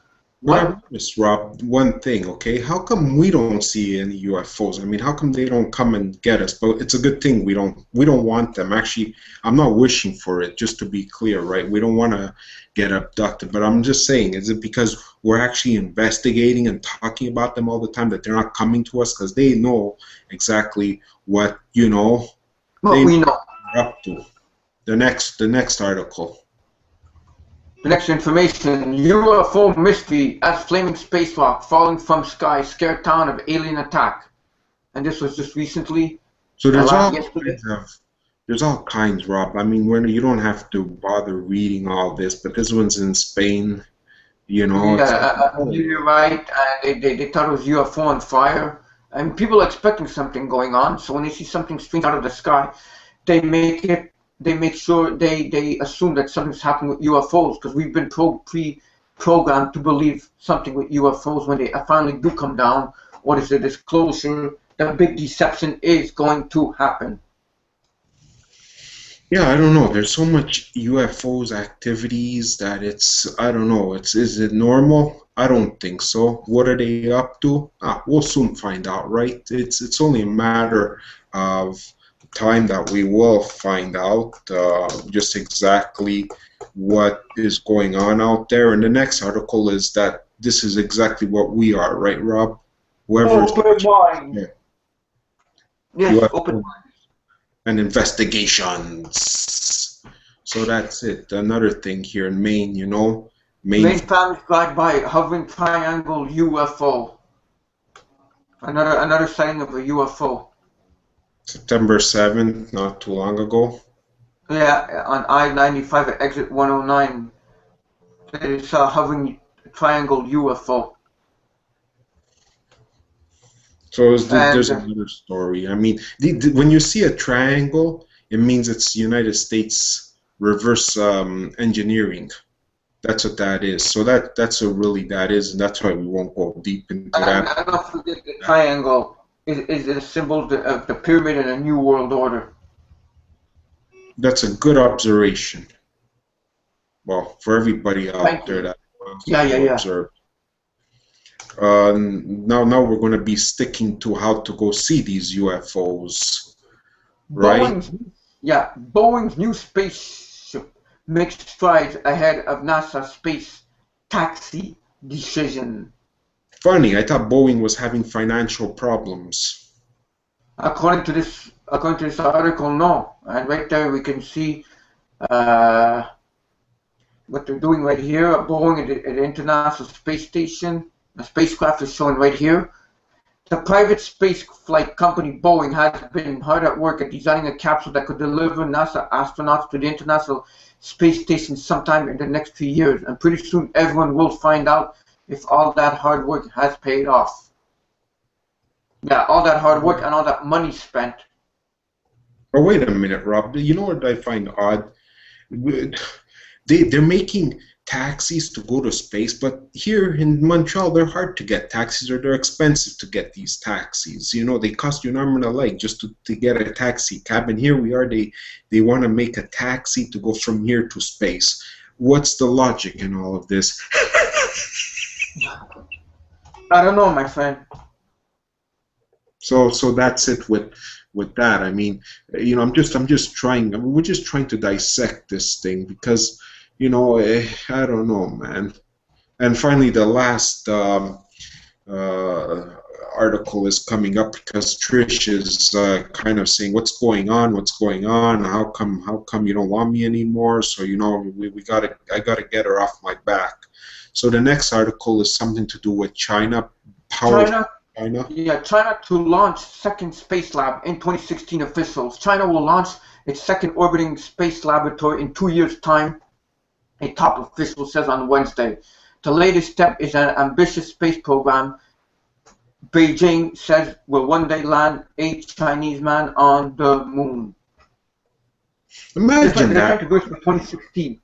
I've noticed, Rob, one thing, okay? How come we don't see any UFOs? I mean, how come they don't come and get us? But it's a good thing we don't want them. Actually, I'm not wishing for it, just to be clear, right? We don't want to get abducted. But I'm just saying, is it because we're actually investigating and talking about them all the time that they're not coming to us? Because they know exactly what, we know. Up to. The next article. The next information, UFO mystery as flaming space rock falling from sky scare town of alien attack. And this was just recently. So there's all kinds, Rob. I mean, you don't have to bother reading all this, but this one's in Spain, Yeah, you're right. They thought it was UFO on fire. and people are expecting something going on. So when they see something strange out of the sky, they make sure they assume that something's happening with UFOs, because we've been pre-programmed to believe something with UFOs when they finally do come down. What is the disclosure? The big deception is going to happen. Yeah, I don't know. There's so much UFOs activities that I don't know. Is it normal? I don't think so. What are they up to? We'll soon find out, right? It's only a matter of time that we will find out just exactly what is going on out there. And the next article is that this is exactly what we are, right, Rob? Whoever's open mind. Yes, UFO open mind. And investigations. So that's it. Another thing here in Maine, you know, Maine families guided by hovering triangle UFO. Another sighting of a UFO. September 7th, not too long ago. Yeah, on I-95 at exit 109. It's a hovering triangle UFO. So there's another story. I mean, when you see a triangle, it means it's United States reverse engineering. That's what that is. So that's what really that is, and that's why we won't go deep into that. And don't forget the triangle is a symbol of the pyramid in a new world order. That's a good observation. Well, for everybody out there that wants to observe. Now we're going to be sticking to how to go see these UFOs, right? Boeing's new spaceship makes strides ahead of NASA's space taxi decision. Funny, I thought Boeing was having financial problems. According to this article, no. And right there we can see what they're doing right here. Boeing at the International Space Station. The spacecraft is shown right here. The private space flight company Boeing has been hard at work at designing a capsule that could deliver NASA astronauts to the International Space Station sometime in the next 2 years. And pretty soon everyone will find out if all that hard work has paid off. Yeah, all that hard work and all that money spent. Oh, wait a minute, Rob. You know what I find odd? They're making taxis to go to space, but here in Montreal they're hard to get taxis, or they're expensive to get these taxis. You know, they cost you an arm and a leg just to get a taxi cab, and here we are, they want to make a taxi to go from here to space. What's the logic in all of this? I don't know, my friend. So that's it with that. I mean, you know, we're just trying to dissect this thing because, you know, I don't know, man. And finally, the last article is coming up because Trish is kind of saying, "What's going on? What's going on? How come you don't want me anymore?" So, you know, I gotta get her off my back. So the next article is something to do with China. China. Yeah, China to launch second space lab in 2016. Officials. China will launch its second orbiting space laboratory in 2 years' time. A top official says on Wednesday. The latest step is an ambitious space program. Beijing says will one day land a Chinese man on the moon. Imagine that. To go for 2016.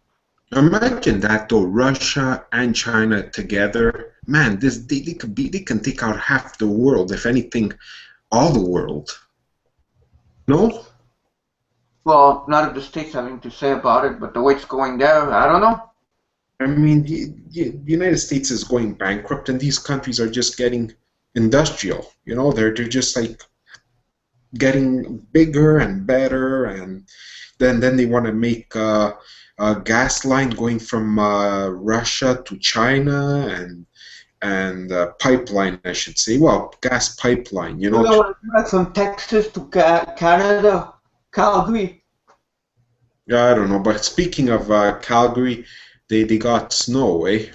Imagine that though, Russia and China together. Man, they can take out half the world, if anything, all the world. No? Well, none of the states have anything to say about it, but the way it's going there, I don't know. I mean, the United States is going bankrupt, and these countries are just getting industrial. You know, they're just like getting bigger and better, and then they want to make a gas line going from Russia to China, and pipeline, I should say. Well, gas pipeline. You know. They want to do that from Texas to Canada, Calgary. Yeah, I don't know. But speaking of Calgary, they got snow, eh?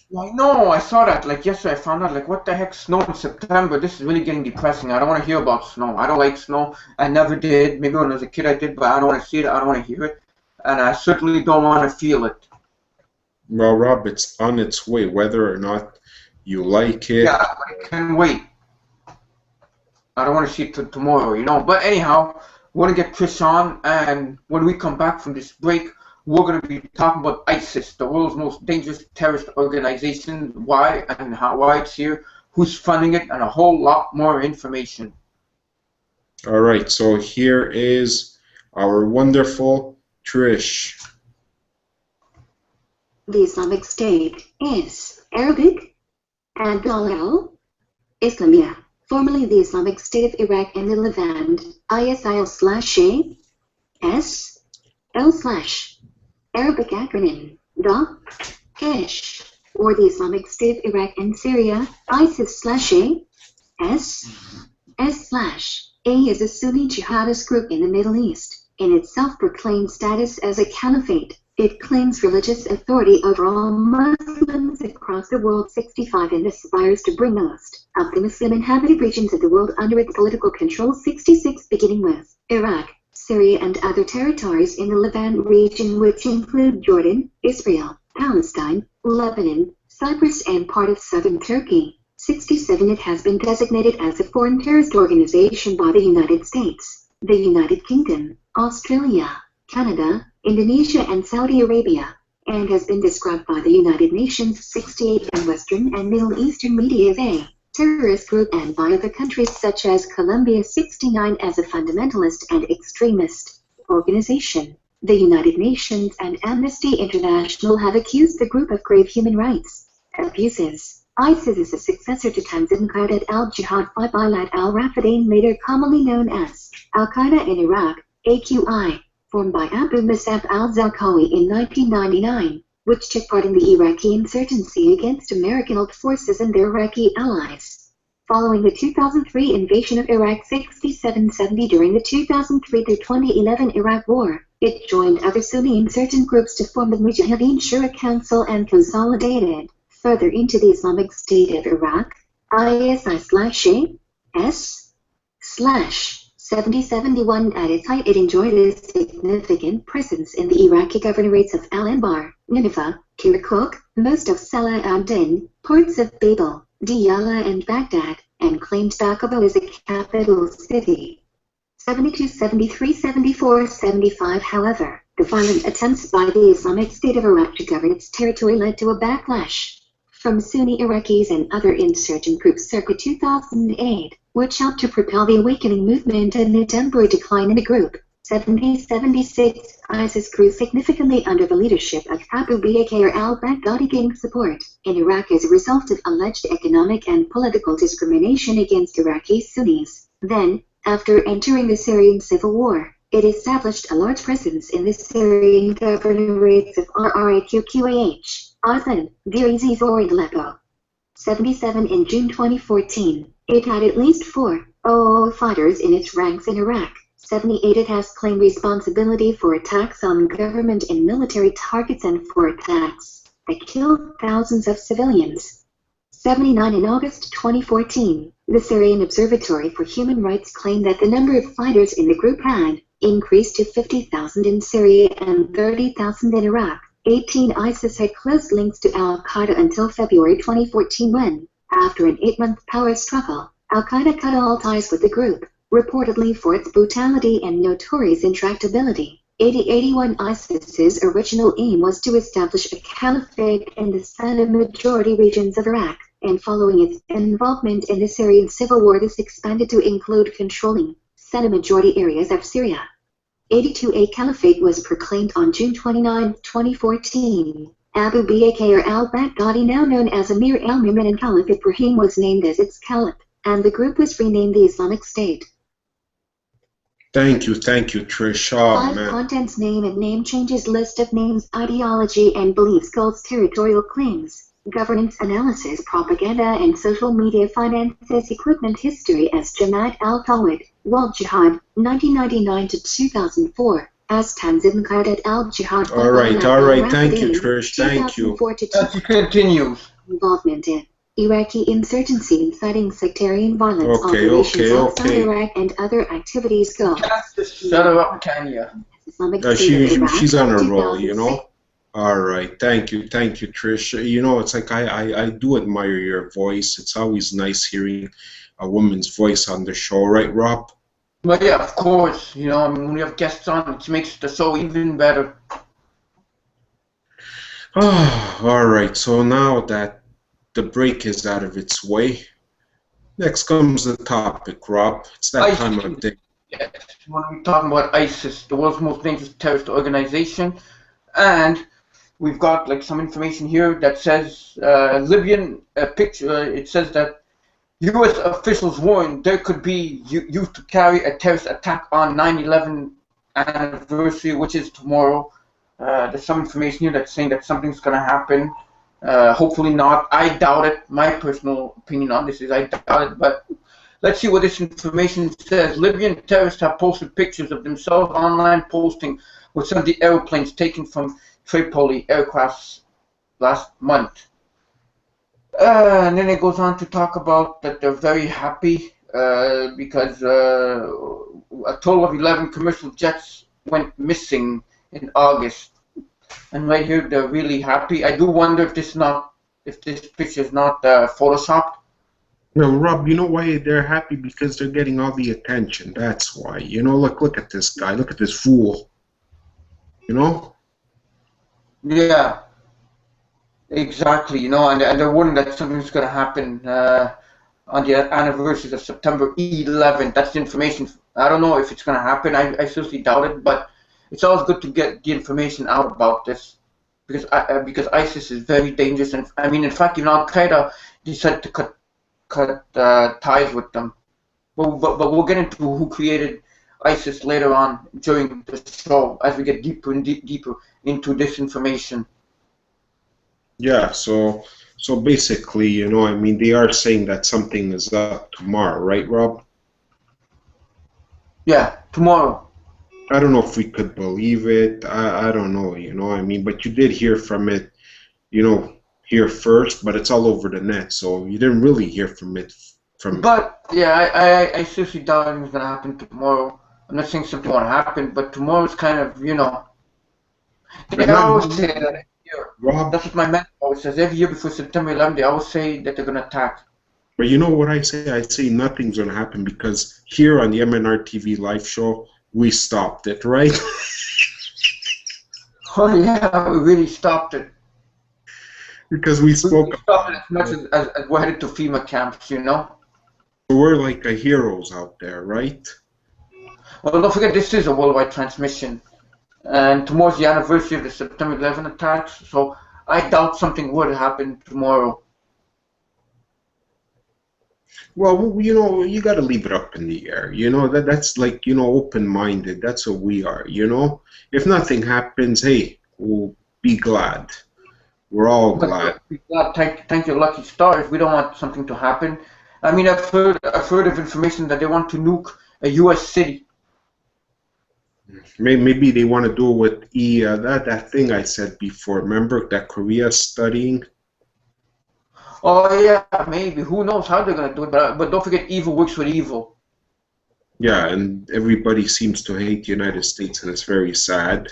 Yeah, I know. I saw that. Like yesterday, I found out. Like, what the heck, snow in September? This is really getting depressing. I don't want to hear about snow. I don't like snow. I never did. Maybe when I was a kid I did, but I don't want to see it. I don't want to hear it, and I certainly don't want to feel it. Well, Rob, it's on its way, whether or not you like it. Yeah, I can wait. I don't want to see it till tomorrow, you know. But anyhow, we're going to get Chris on, and when we come back from this break, we're going to be talking about ISIS, the world's most dangerous terrorist organization, why and why it's here, who's funding it, and a whole lot more information. All right, so here is our wonderful Trish. The Islamic State is Arabic, Ad-Dawla Islamiyah, formerly the Islamic State of Iraq and the Levant, ISIL/A, S, L/Arabic acronym, Daesh, or the Islamic State of Iraq and Syria, ISIS/A, S/A is a Sunni jihadist group in the Middle East. In its self-proclaimed status as a caliphate, it claims religious authority over all Muslims across the world 65 and aspires to bring most of the Muslim-inhabited regions of the world under its political control 66, beginning with Iraq, Syria and other territories in the Levant region, which include Jordan, Israel, Palestine, Lebanon, Cyprus and part of southern Turkey. 67. It has been designated as a foreign terrorist organization by the United States, the United Kingdom, Australia, Canada, Indonesia and Saudi Arabia, and has been described by the United Nations 68 and Western and Middle Eastern media as a terrorist group and by other countries such as Colombia 69 as a fundamentalist and extremist organization. The United Nations and Amnesty International have accused the group of grave human rights abuses. ISIS is a successor to Tanzim Qaidat al-Jihad fi Bilad al-Rafidain, later commonly known as Al-Qaeda in Iraq, AQI, formed by Abu Musab al-Zarqawi in 1999, which took part in the Iraqi insurgency against American-led forces and their Iraqi allies. Following the 2003 invasion of Iraq 67-70 during the 2003 through 2011 Iraq War, it joined other Sunni insurgent groups to form the Mujahideen Shura Council and consolidated further into the Islamic State of Iraq, ISI/A, S/7071. At its height, it enjoyed a significant presence in the Iraqi governorates of Al-Anbar, Nineveh, Kirkuk, most of Salah ad-Din, parts of Babel, Diyala and Baghdad, and claimed Baqaba as a capital city. 72, 73, 74, 75. However, the violent attempts by the Islamic State of Iraq to govern its territory led to a backlash from Sunni Iraqis and other insurgent groups circa 2008, which helped to propel the awakening movement and a temporary decline in the group. 70-76, ISIS grew significantly under the leadership of Abu Bakr al-Baghdadi, gaining support in Iraq as a result of alleged economic and political discrimination against Iraqi Sunnis. Then, after entering the Syrian civil war, it established a large presence in the Syrian governorates of Raqqa, Aden, Deir ez-Zor and Aleppo. 77. In June 2014, it had at least 4 fighters in its ranks in Iraq. 78. It has claimed responsibility for attacks on government and military targets and for attacks that killed thousands of civilians. 79. In August 2014, the Syrian Observatory for Human Rights claimed that the number of fighters in the group had increased to 50,000 in Syria and 30,000 in Iraq. 18. ISIS had close links to Al-Qaeda until February 2014 when, after an 8-month power struggle, Al-Qaeda cut all ties with the group, reportedly for its brutality and notorious intractability. 80-81. ISIS's original aim was to establish a caliphate in the Sunni-majority regions of Iraq, and following its involvement in the Syrian civil war, this expanded to include controlling Sunni-majority areas of Syria. 82. A caliphate was proclaimed on June 29, 2014. Abu Bakr al-Baghdadi, now known as Amir al-Mu'minin Caliph Ibrahim, was named as its caliph, and the group was renamed the Islamic State. Thank you, Trish. Oh, 5. man. Contents: name and name changes, list of names, ideology and beliefs, goals, territorial claims, governance analysis, propaganda and social media, finances, equipment, history as Jamaat al-Tawhid, Wal Jihad, 1999 to 2004, as Tanzim Qaidat al-Jihad. All right. Thank you, Trish. Thank you. That continues. Involvement in Iraqi insurgency, inciting sectarian violence, operations outside Iraq, and other activities. Go. Just shut her up, Tanya. Islamic She's on a roll, you know. All right, thank you, Trish. You know, it's like I do admire your voice. It's always nice hearing a woman's voice on the show, right, Rob? Well, yeah, of course. I mean, when we have guests on, it makes the show even better. Oh, all right. So now that the break is out of its way, next comes the topic, Rob. It's that time of day. Yes, when we're talking about ISIS, the world's most dangerous terrorist organization, and we've got like some information here that says Libyan picture. It says that U.S. officials warn there could be used to carry a terrorist attack on 9/11 anniversary, which is tomorrow. There's some information here that's saying that something's going to happen. Hopefully not. I doubt it. My personal opinion on this is I doubt it, but let's see what this information says. Libyan terrorists have posted pictures of themselves online, posting with some of the airplanes taken from Tripoli aircrafts last month. And then it goes on to talk about that they're very happy because a total of 11 commercial jets went missing in August. And right here, they're really happy. I do wonder if this picture is not photoshopped. No, Rob, you know why they're happy? Because they're getting all the attention. That's why. You know, look at this guy. Look at this fool. You know? Yeah, exactly. And they're worried that something's going to happen on the anniversary of September 11th. That's the information. I don't know if it's going to happen. I seriously doubt it, but it's always good to get the information out about this because ISIS is very dangerous. And I mean, in fact, even Al Qaeda decided to cut ties with them. But we'll get into who created ISIS later on during the show as we get deeper and deeper into this information. Yeah, so basically, you know, I mean, they are saying that something is up tomorrow, right, Rob? Yeah, tomorrow. I don't know if we could believe it. I don't know, you know, I mean, but you did hear from it, you know, here first, but it's all over the net, so you didn't really hear from it from. But yeah, I seriously doubt anything's gonna happen tomorrow. I'm not saying something won't happen, but tomorrow's kind of, they always say that every year. Rob, That's what my mentor always says. Every year before September 11th, they always say that they're gonna attack. but you know what I say? I say nothing's gonna happen because here on the MnRTV Live Show, we stopped it, right? Oh yeah, we really stopped it. Because we spoke. We stopped it as much as we're headed to FEMA camps, We're like heroes out there, right? Well, don't forget, this is a worldwide transmission. And tomorrow's the anniversary of the September 11 attacks, so I doubt something would happen tomorrow. Well, you know, you got to leave it up in the air. You know, that's like, you know, open-minded. That's what we are, you know? If nothing happens, hey, we'll be glad. We're all glad. Thank your lucky stars. We don't want something to happen. I mean, I've heard of information that they want to nuke a U.S. city. Maybe they want to do it with that thing I said before. Remember that Korea studying? Oh yeah, maybe. Who knows how they're gonna do it? But don't forget, evil works with evil. Yeah, and everybody seems to hate the United States, and it's very sad.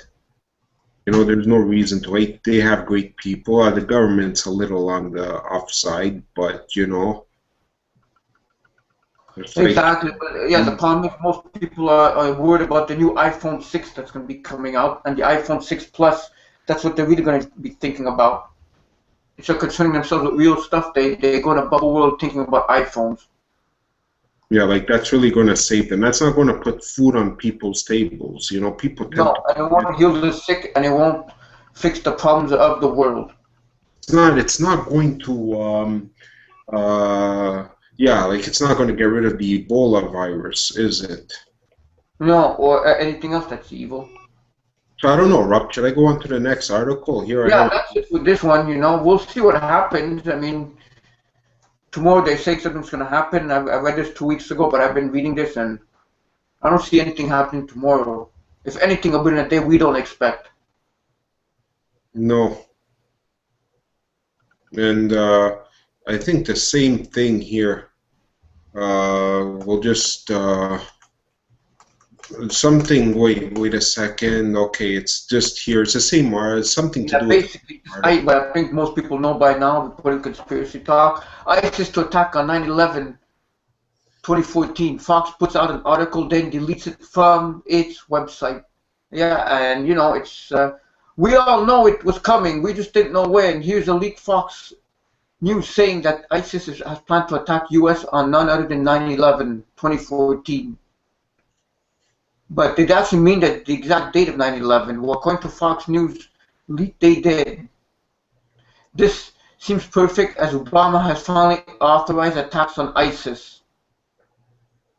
You know, there's no reason to hate. They have great people. The government's a little on the offside, but you know. Exactly. But yeah, the problem is most people are worried about the new iPhone 6 that's going to be coming out, and the iPhone 6 Plus. That's what they're really going to be thinking about. Instead of concerning themselves with real stuff, they go in a bubble world thinking about iPhones. Yeah, like that's really going to save them. That's not going to put food on people's tables. You know, people tend No, and it won't heal the sick, and it won't fix the problems of the world. It's not going to yeah, like it's not going to get rid of the Ebola virus, is it? No, or anything else that's evil. So I don't know, Rob. Should I go on to the next article? Here Yeah, that's it with this one. We'll see what happens. I mean, tomorrow they say something's going to happen. I read this 2 weeks ago, but I've been reading this, and I don't see anything happening tomorrow. If anything, it'll be in a day we don't expect. No. And I think the same thing here. We'll just Something. Wait a second. Okay, it's just here. It's the same. It's something to Yeah, do with. basically, but I think most people know by now, we put in conspiracy talk. ISIS to attack on 9/11, 2014. Fox puts out an article, then deletes it from its website. Yeah, and you know, we all know it was coming. We just didn't know when. Here's a leaked Fox news saying that ISIS has planned to attack U.S. on none other than 9/11, 2014. But it doesn't mean that the exact date of 9/11. Well, according to Fox News leak, they did. This seems perfect as Obama has finally authorized attacks on ISIS.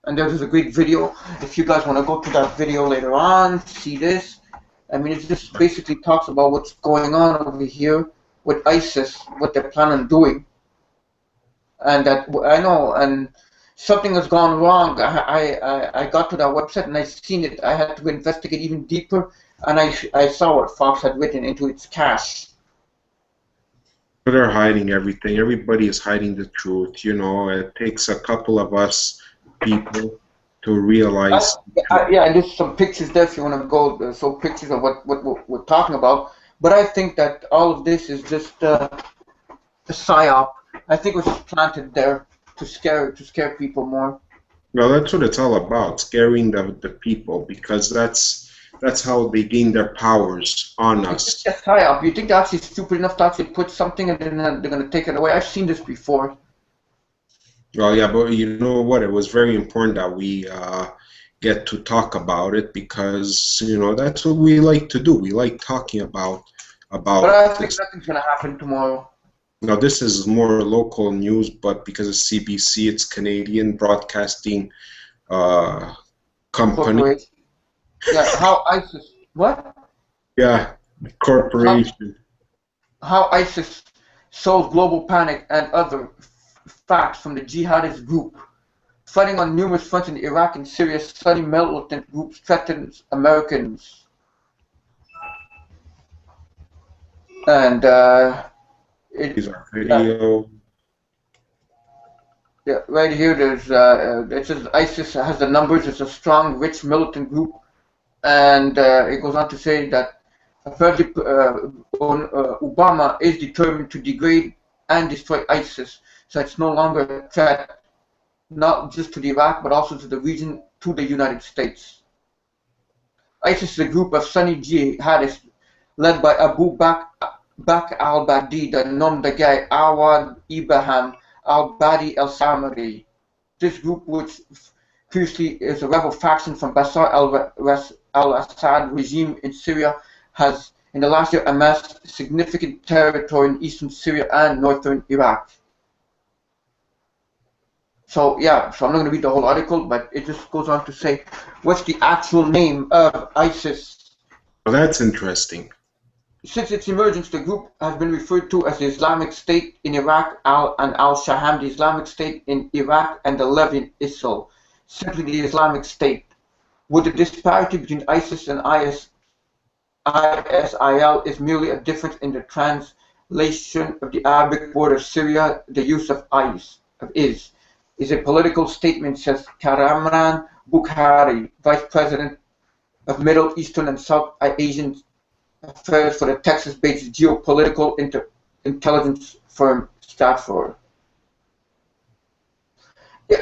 And there's a great video. If you guys want to go to that video later on, see this. I mean, it just basically talks about what's going on over here with ISIS, what they're planning on doing. And that, I know, and something has gone wrong. I got to that website and I seen it. I had to investigate even deeper, and I saw what Fox had written into its cache. They're hiding everything. Everybody is hiding the truth. You know, it takes a couple of us people to realize. Yeah, and there's some pictures there if you want to go. So pictures of what we're talking about. But I think that all of this is just a psyop. I think it was just planted there to scare people more. Well, that's what it's all about, scaring the people, because that's how they gain their powers on us. It's just a psyop. You think they're actually stupid enough to actually put something and then they're going to take it away? I've seen this before. Well, yeah, but you know what? It was very important that we get to talk about it, because you know that's what we like to do. We like talking about. But I think nothing's going to happen tomorrow. Now, this is more local news, but because it's CBC, it's Canadian Broadcasting Company. Yeah, how ISIS, what? Yeah, corporation. How ISIS sows global panic and other facts from the jihadist group. Fighting on numerous fronts in Iraq and Syria, Sunni militant groups threatens Americans. And These are video. Yeah, right here there's it says ISIS has the numbers. It's a strong, rich militant group, and it goes on to say that apparently Obama is determined to degrade and destroy ISIS, so it's no longer a threat, not just to Iraq but also to the region, to the United States. ISIS is a group of Sunni jihadists led by Abu Bakr al-Baghdadi, the Nomdagay Awad Ibrahim al-Badi al-Samari. This group, which previously is a rebel faction from Bashar al-Assad regime in Syria, has in the last year amassed significant territory in eastern Syria and northern Iraq. So yeah, so I'm not going to read the whole article, but it just goes on to say, what's the actual name of ISIS? Well, that's interesting. Since its emergence, the group has been referred to as the Islamic State in Iraq and al-Sham, the Islamic State in Iraq, and the Levant ISIL, simply the Islamic State. With the disparity between ISIS and ISIL is merely a difference in the translation of the Arabic word of Syria. The use of is a political statement, says Karamran Bukhari, Vice President of Middle Eastern and South Asian Affairs for the Texas-based geopolitical intelligence firm Stratfor.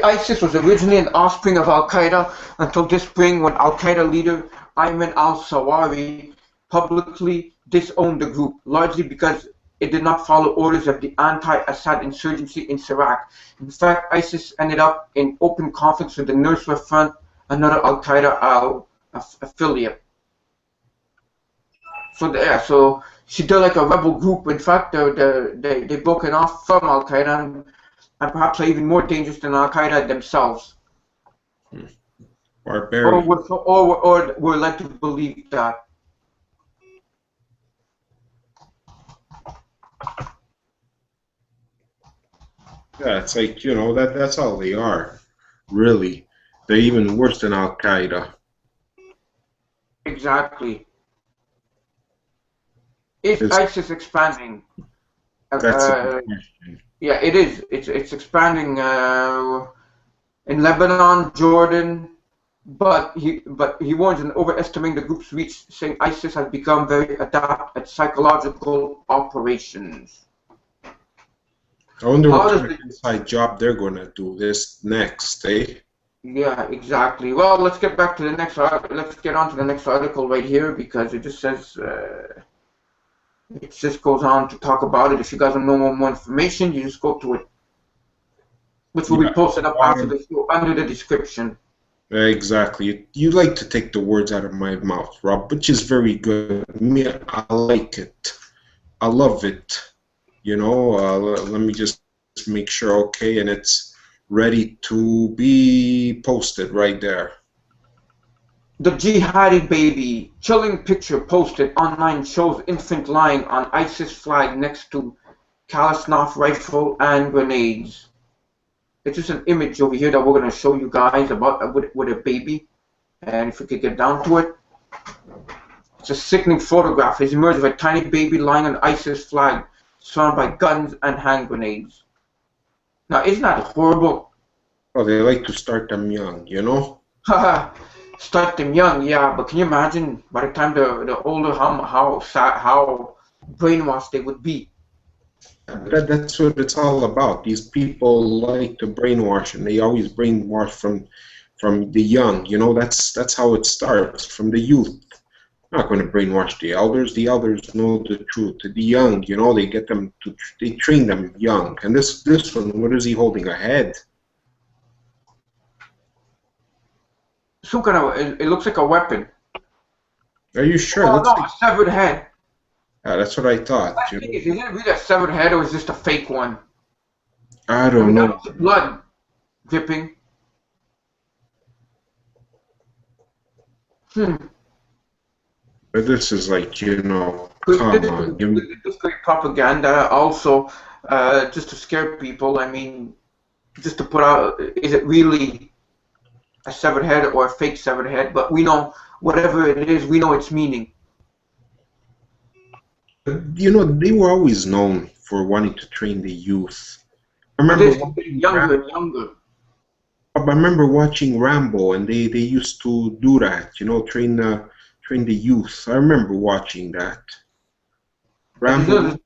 ISIS was originally an offspring of Al-Qaeda until this spring, when Al-Qaeda leader Ayman al-Zawahiri publicly disowned the group, largely because it did not follow orders of the anti-Assad insurgency in Iraq. In fact, ISIS ended up in open conflicts with the Nusra Front, another Al-Qaeda affiliate. So they're like a rebel group. In fact, they've broken off from Al-Qaeda, and perhaps are even more dangerous than Al-Qaeda themselves. Barbarian. Or we're led to believe that. Yeah, it's like, you know, that's all they are, really. They're even worse than Al-Qaeda. Exactly. Is ISIS expanding? That's a good question. Yeah, it is. It's expanding in Lebanon, Jordan, But he warns in overestimating the group's reach, saying ISIS has become very adept at psychological operations. I wonder How what does kind of it? inside job they're gonna do this next, eh? Yeah, exactly. Well, let's get back to the next. Let's get on to the next article right here because it just says. It just goes on to talk about it. If you guys want to know more information, you just go to it, which will be Yeah. posted up after the show under the description. Exactly. You like to take the words out of my mouth, Rob, which is very good. Me, I like it. I love it. You know, let me just make sure, okay, and it's ready to be posted right there. The jihadi baby. Chilling picture posted online shows infant lying on ISIS flag next to Kalashnikov rifle and grenades. It's just an image over here that we're going to show you guys about with a baby. And if we could get down to it. It's a sickening photograph. It's emerged of a tiny baby lying on ISIS flag, surrounded by guns and hand grenades. Now, isn't that horrible? Oh, they like to start them young, you know? Haha. Start them young, yeah, but can you imagine by the time they're older how sad, how brainwashed they would be? That's what it's all about. These people like to brainwash, and they always brainwash from the young. You know, that's how it starts, from the youth. I'm not going to brainwash the elders. The elders know the truth. The young, you know, they get them to, they train them young. And this one, what is he holding? A head? Some kind of, it looks like a weapon. Are you sure? Oh Looks no, like, a severed head. yeah, that's what I thought. I You think know? is it really a severed head or is this a fake one? I I don't mean, know. that's blood dripping. But this is like, you know, This come on. Give me, this great propaganda also, just to scare people. I mean, just to put out, is it really a severed head or a fake severed head? But we know, whatever it is, we know its meaning. you know, they were always known for wanting to train the youth. I But remember this is getting watching younger and younger. I remember watching Rambo, and they used to do that, you know, train the youth. I remember watching that. And Rambo.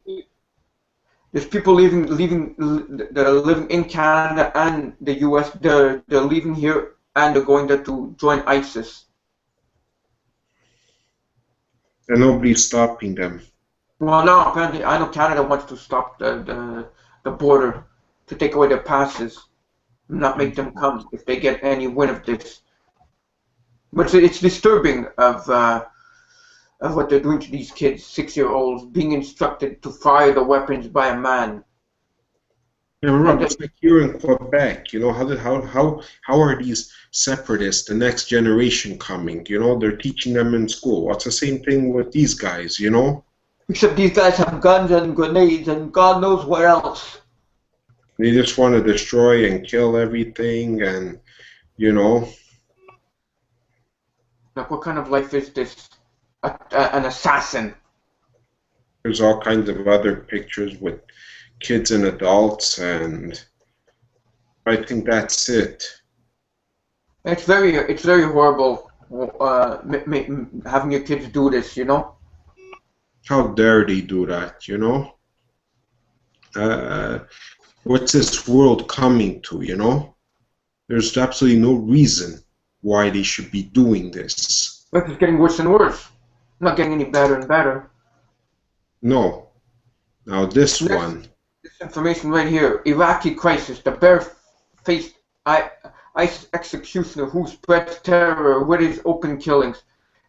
there's people leaving that are living in Canada and the U.S. They're leaving here and they're going there to join ISIS. And nobody's stopping them. Well, now apparently I know Canada wants to stop the border to take away their passes, not make them come if they get any wind of this. But it's disturbing of what they're doing to these kids, 6-year-olds, being instructed to fire the weapons by a man. Yeah, Rob, it's like here in Quebec, you know, how are these separatists, the next generation coming? You know, they're teaching them in school. Well, it's the same thing with these guys, you know? Except these guys have guns and grenades and God knows where else. They just want to destroy and kill everything, and, you know. Like, what kind of life is this? An assassin. There's all kinds of other pictures with kids and adults, and I think that's it. It's very horrible having your kids do this, you know? How dare they do that, you know? What's this world coming to, you know? There's absolutely no reason why they should be doing this. But it's getting worse and worse. Not getting any better and better. No. Now this one. This information right here. Iraqi crisis. The bare-faced ISIS executioner who spreads terror with his open killings.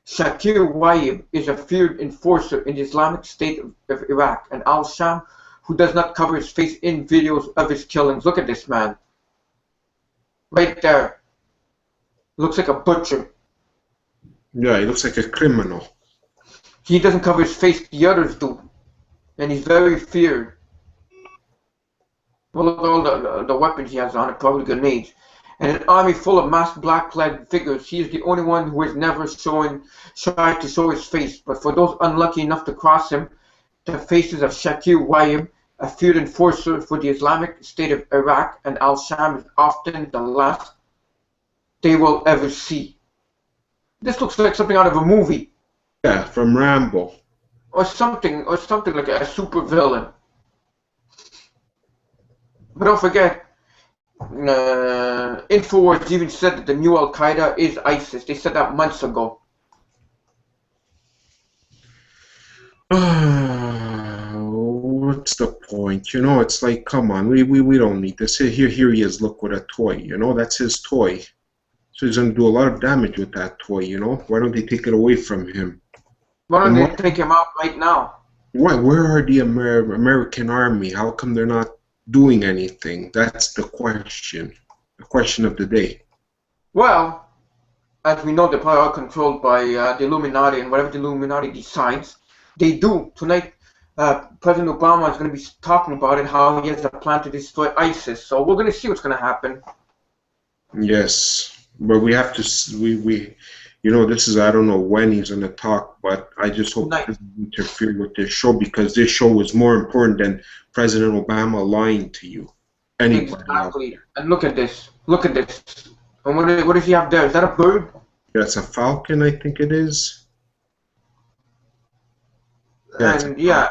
Shakir Wahib is a feared enforcer in the Islamic State of Iraq, and al-Sham, who does not cover his face in videos of his killings. Look at this man. Right there. Looks like a butcher. Yeah, he looks like a criminal. He doesn't cover his face, the others do. And he's very feared. Well, look at all the weapons he has on it, probably grenades. And an army full of masked black-clad figures. He is the only one who has never tried to show his face. But for those unlucky enough to cross him, the faces of Shakir Wahib, a feared enforcer for the Islamic State of Iraq, and al-Sham is often the last they will ever see. This looks like something out of a movie. Yeah, from Rambo. Or something like a super villain. But don't forget, InfoWars even said that the new Al Qaeda is ISIS. They said that months ago. What's the point? You know, it's like, come on, we don't need this. Here he is, look, with a toy. You know, that's his toy. So he's going to do a lot of damage with that toy, you know? Why don't they take it away from him? Why don't they take him out right now? Why? Where are the American army? How come they're not doing anything? That's the question. The question of the day. Well, as we know, they're probably all controlled by the Illuminati, and whatever the Illuminati decides, they do. Tonight, President Obama is going to be talking about it, how he has a plan to destroy ISIS. So we're going to see what's going to happen. Yes, but we have to, you know, this is, I don't know when he's going to talk, but I just hope he doesn't interfere with this show, because this show is more important than President Obama lying to you. Anybody exactly. Else. And look at this. Look at this. And what does he have there? Is that a bird? That's a falcon, I think it is. And yeah,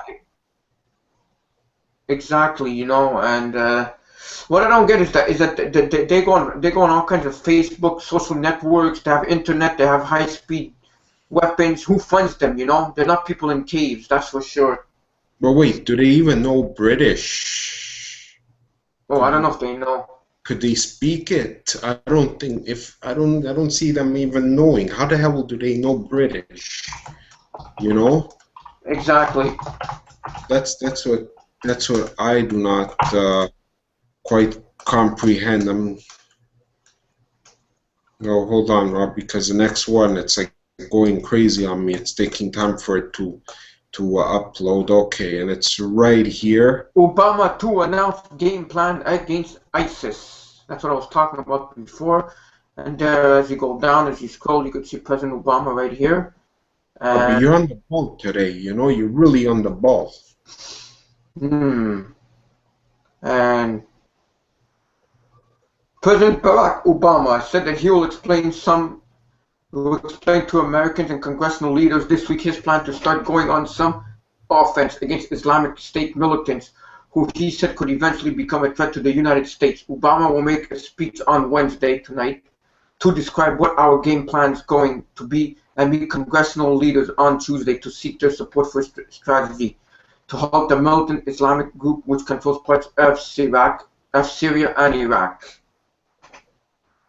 exactly. You know, and what I don't get is that they go on all kinds of Facebook, social networks. They have internet. They have high-speed weapons. Who funds them? You know, they're not people in caves. That's for sure. But wait, do they even know British? Oh, I don't know if they know. Could they speak it? I don't think. I don't see them even knowing. How the hell do they know British? You know. Exactly. That's what I do not quite comprehend. No, hold on, Rob, because the next one, it's like going crazy on me. It's taking time for it to upload. Okay, and it's right here. Obama too announced game plan against ISIS. That's what I was talking about before. And there, as you go down, as you scroll, you can see President Obama right here. But you're on the ball today. You know, you're really on the ball. And President Barack Obama said that he will explain to Americans and congressional leaders this week his plan to start going on some offense against Islamic State militants, who he said could eventually become a threat to the United States. Obama will make a speech on Wednesday tonight to describe what our game plan is going to be and meet congressional leaders on Tuesday to seek their support for strategy to halt the militant Islamic group which controls parts of Syria and Iraq.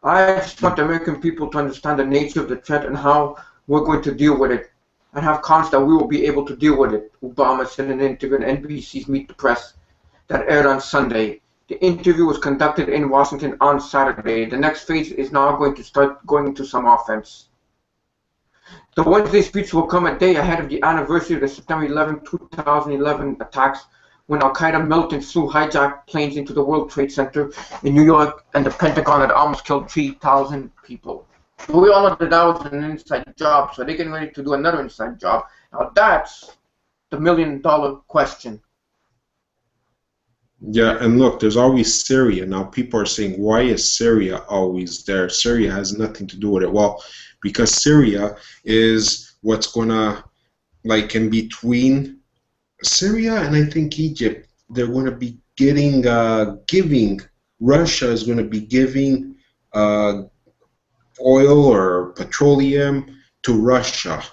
I just want the American people to understand the nature of the threat and how we're going to deal with it, and have confidence that we will be able to deal with it, Obama said in an interview on NBC's Meet the Press that aired on Sunday. The interview was conducted in Washington on Saturday. The next phase is now going to start going into some offense. The Wednesday speech will come a day ahead of the anniversary of the September 11, 2011 attacks, when Al-Qaeda militants flew hijacked planes into the World Trade Center in New York, and the Pentagon had almost killed 3,000 people. But we all know that that was an inside job, so they're getting ready to do another inside job. Now that's the million-dollar question. Yeah, and look, there's always Syria. Now people are saying, why is Syria always there? Syria has nothing to do with it. Well, because Syria is what's gonna, like, in between Syria and I think Egypt, they're going to be giving, Russia is going to be giving oil or petroleum to Russia.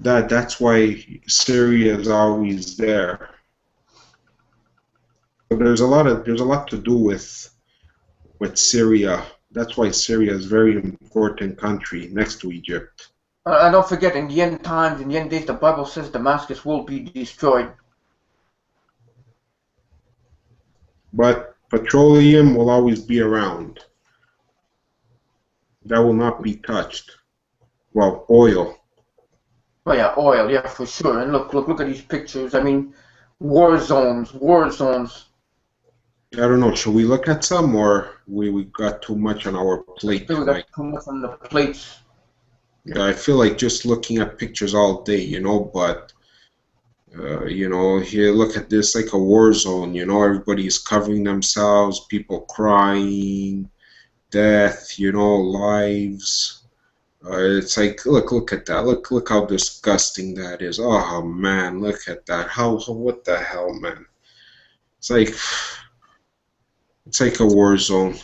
That's why Syria is always there. But there's a lot to do with Syria. That's why Syria is a very important country next to Egypt. And don't forget, in the end times, in the end days, the Bible says Damascus will be destroyed. But petroleum will always be around. That will not be touched. Well, oil. Oh yeah, oil, yeah, for sure. And look at these pictures. I mean, war zones. I don't know. Should we look at some, or we got too much on our plate? We got too much on the plates. Yeah, I feel like just looking at pictures all day, you know, but, you know, here, look at this, like a war zone, you know, everybody's covering themselves, people crying, death, you know, lives. It's like, look at that. Look how disgusting that is. Oh man, look at that. What the hell, man? It's like a war zone.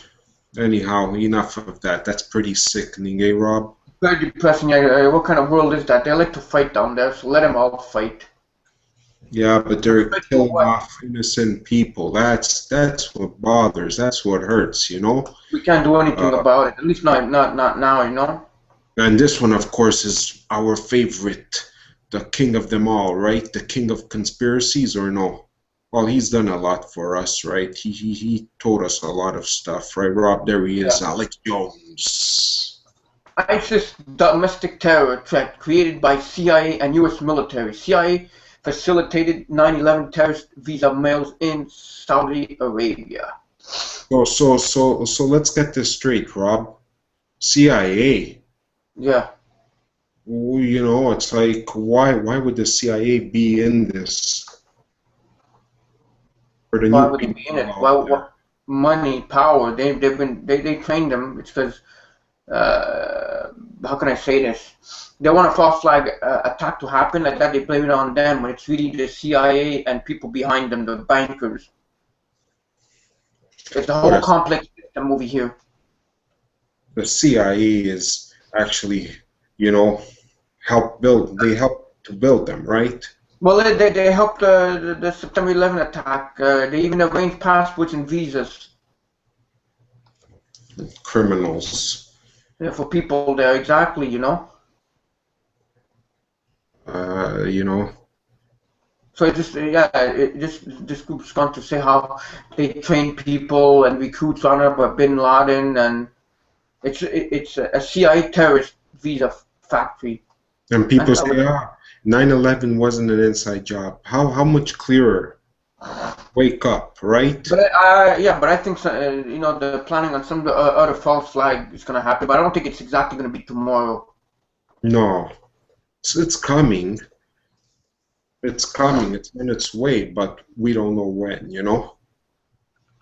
Anyhow, enough of that. That's pretty sickening, eh, Rob? Very depressing. What kind of world is that? They like to fight down there, so let them all fight. Yeah, but they're Fight for killing what? off innocent people. That's what bothers. That's what hurts, you know? We can't do anything Uh, about it. At least not now, you know. and this one, of course, is our favorite, the king of them all, right? The king of conspiracies, or no? Well, he's done a lot for us, right? He told us a lot of stuff, right, Rob? There he is, Yeah. Alex Jones. ISIS domestic terror threat created by CIA and U.S. military. CIA facilitated 9/11 terrorist visa mails in Saudi Arabia. So let's get this straight, Rob. CIA. Yeah. Well, you know, it's like, why would the CIA be in this? For the Why new would they be in people it? out Well, there. money, power. They trained them. It's because how can I say this? They want a false flag attack to happen like that. They blame it on them when it's really the CIA and people behind them, the bankers. It's a What whole is complex system over here. the CIA is actually, you know, they help to build them, right? Well, they helped the September 11 attack. They even arranged passports and visas Criminals. for people there. Exactly, you know. You know, So it just this group's gone to say how they train people and recruits on it, but Bin Laden, and it's a CIA terrorist visa factory. and people And say, 9/11 wasn't an inside job. How much clearer? Wake up, right? but yeah, but I think so, you know, they're planning on some other false flag is gonna happen, but I don't think it's exactly gonna be tomorrow. No, it's coming. It's coming. It's on its way, but we don't know when, you know?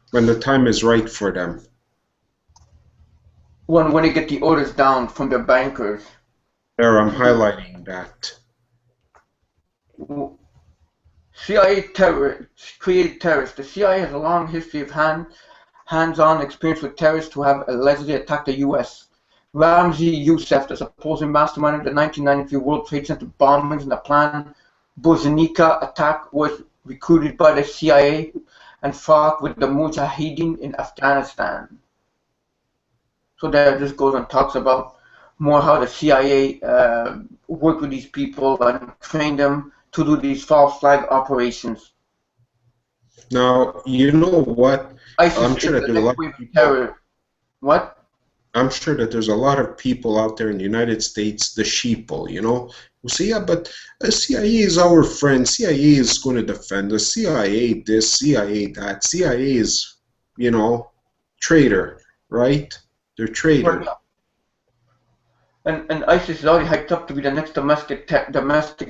When the time is right for them. When they get the orders down from their bankers. There, I'm highlighting that. CIA created terrorists. The CIA has a long history of hands-on experience with terrorists who have allegedly attacked the U.S. Ramzi Youssef, the supposed mastermind of the 1993 World Trade Center bombings and the planned Bubonic attack, was recruited by the CIA and fought with the Mujahideen in Afghanistan. So there just goes and talks about more how the CIA worked with these people and trained them to do these false flag operations. Now, you know what? ISIS I'm is sure that the there's a next lot wave of of people. terror. What? I'm sure that there's a lot of people out there in the United States, the sheeple, you know, who say, yeah, but the CIA is our friend. CIA is going to defend us. CIA this, CIA that. CIA is, you know, traitor, right? They're traitor. Well, and ISIS is already hyped up to be the next domestic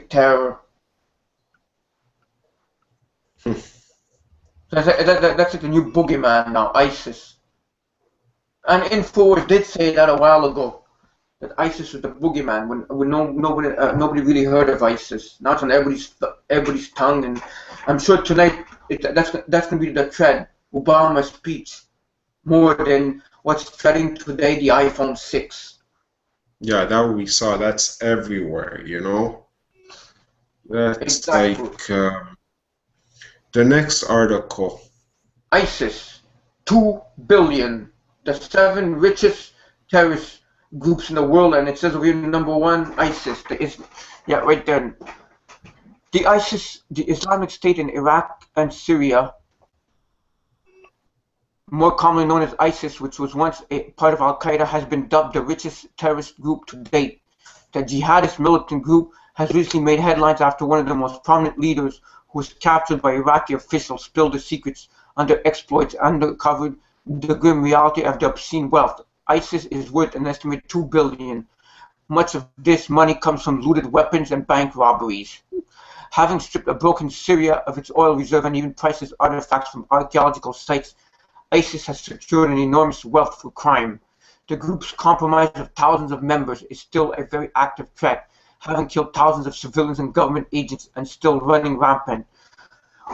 terror. So that's like the new boogeyman now, ISIS. And InfoWars did say that a while ago, that ISIS was the boogeyman when nobody really heard of ISIS. Now it's on everybody's tongue, and I'm sure tonight that's going to be the thread. Obama's speech more than what's trending today, the iPhone 6. Yeah, that we saw. That's everywhere, you know. That's Exactly. like the next article. ISIS, 2 billion, the 7 richest terrorist groups in the world, and it says over here number 1, ISIS. Yeah, right there. The ISIS, the Islamic State in Iraq and Syria, more commonly known as ISIS, which was once a part of Al-Qaeda, has been dubbed the richest terrorist group to date. The jihadist militant group has recently made headlines after one of the most prominent leaders, who was captured by Iraqi officials, spilled the secrets on their exploits and uncovered the grim reality of their obscene wealth. ISIS is worth an estimated $2 billion. Much of this money comes from looted weapons and bank robberies. Having stripped a broken Syria of its oil reserve and even priceless artifacts from archaeological sites, ISIS has secured an enormous wealth through crime. The group's compromise of thousands of members is still a very active threat, having killed thousands of civilians and government agents and still running rampant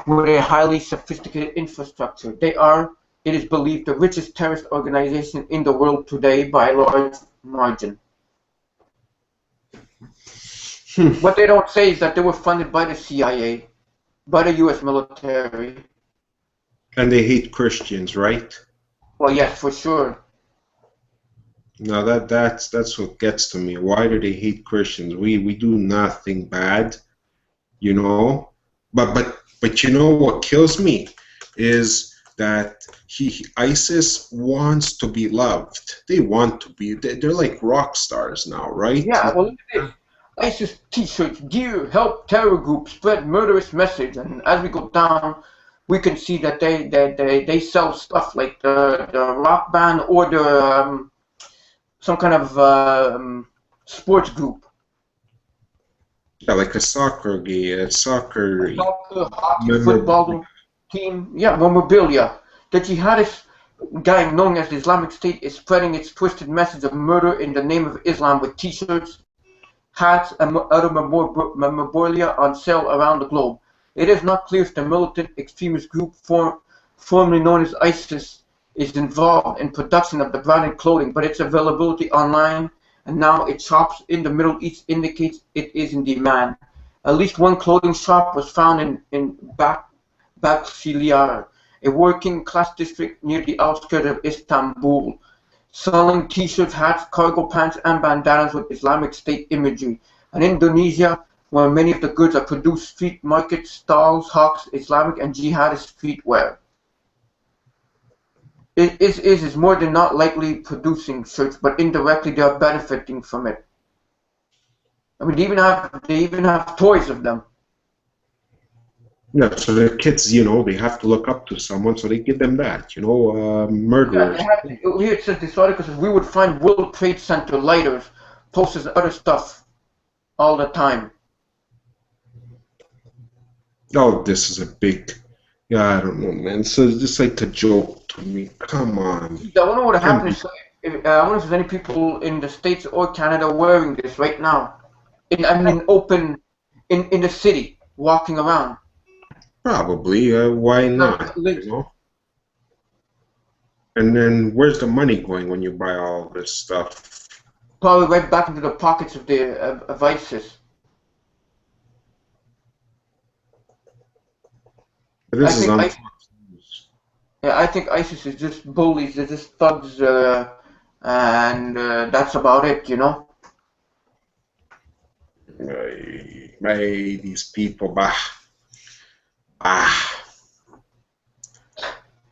with a highly sophisticated infrastructure. They are, it is believed, the richest terrorist organization in the world today by a large margin. What they don't say is that they were funded by the CIA, by the US military. And they hate Christians, right? Well, yes, for sure. Now that's what gets to me. Why do they hate Christians? We do nothing bad, you know. But you know what kills me is that ISIS wants to be loved. They want to be. They're like rock stars now, right? Yeah. Well, look at this. ISIS T-shirts, dear, help terror group spread murderous message. And as we go down, we can see that they sell stuff like the rock band or the some kind of sports group. Yeah, like a soccer game, Soccer, hockey, football team. Yeah, memorabilia. The jihadist gang known as the Islamic State is spreading its twisted message of murder in the name of Islam with T-shirts, hats, and other memorabilia on sale around the globe. It is not clear if the militant extremist group formerly known as ISIS is involved in production of the branded clothing, but its availability online and now its shops in the Middle East indicates it is in demand. At least one clothing shop was found in Baksiliar, a working class district near the outskirts of Istanbul, selling T-shirts, hats, cargo pants, and bandanas with Islamic State imagery. And Indonesia, where many of the goods are produced, street market stalls hawks Islamic and jihadist streetwear. ISIS is more than not likely producing shirts, but indirectly they are benefiting from it. I mean, they even have toys of them. Yeah, so the kids, you know, they have to look up to someone, so they give them that, you know, murderers. Yeah, here it says, this article says, we would find World Trade Center lighters, posters, and other stuff all the time. Oh, this is a big, yeah, I don't know, man. So it's just like a joke to me. Come on. I wonder what happened. I wonder if there's any people in the States or Canada wearing this right now. Open in the city, walking around. Probably. Why not? You know? And then where's the money going when you buy all this stuff? Probably right back into the pockets of ISIS. I think ISIS is just bullies. They're just thugs, and that's about it, you know. These people,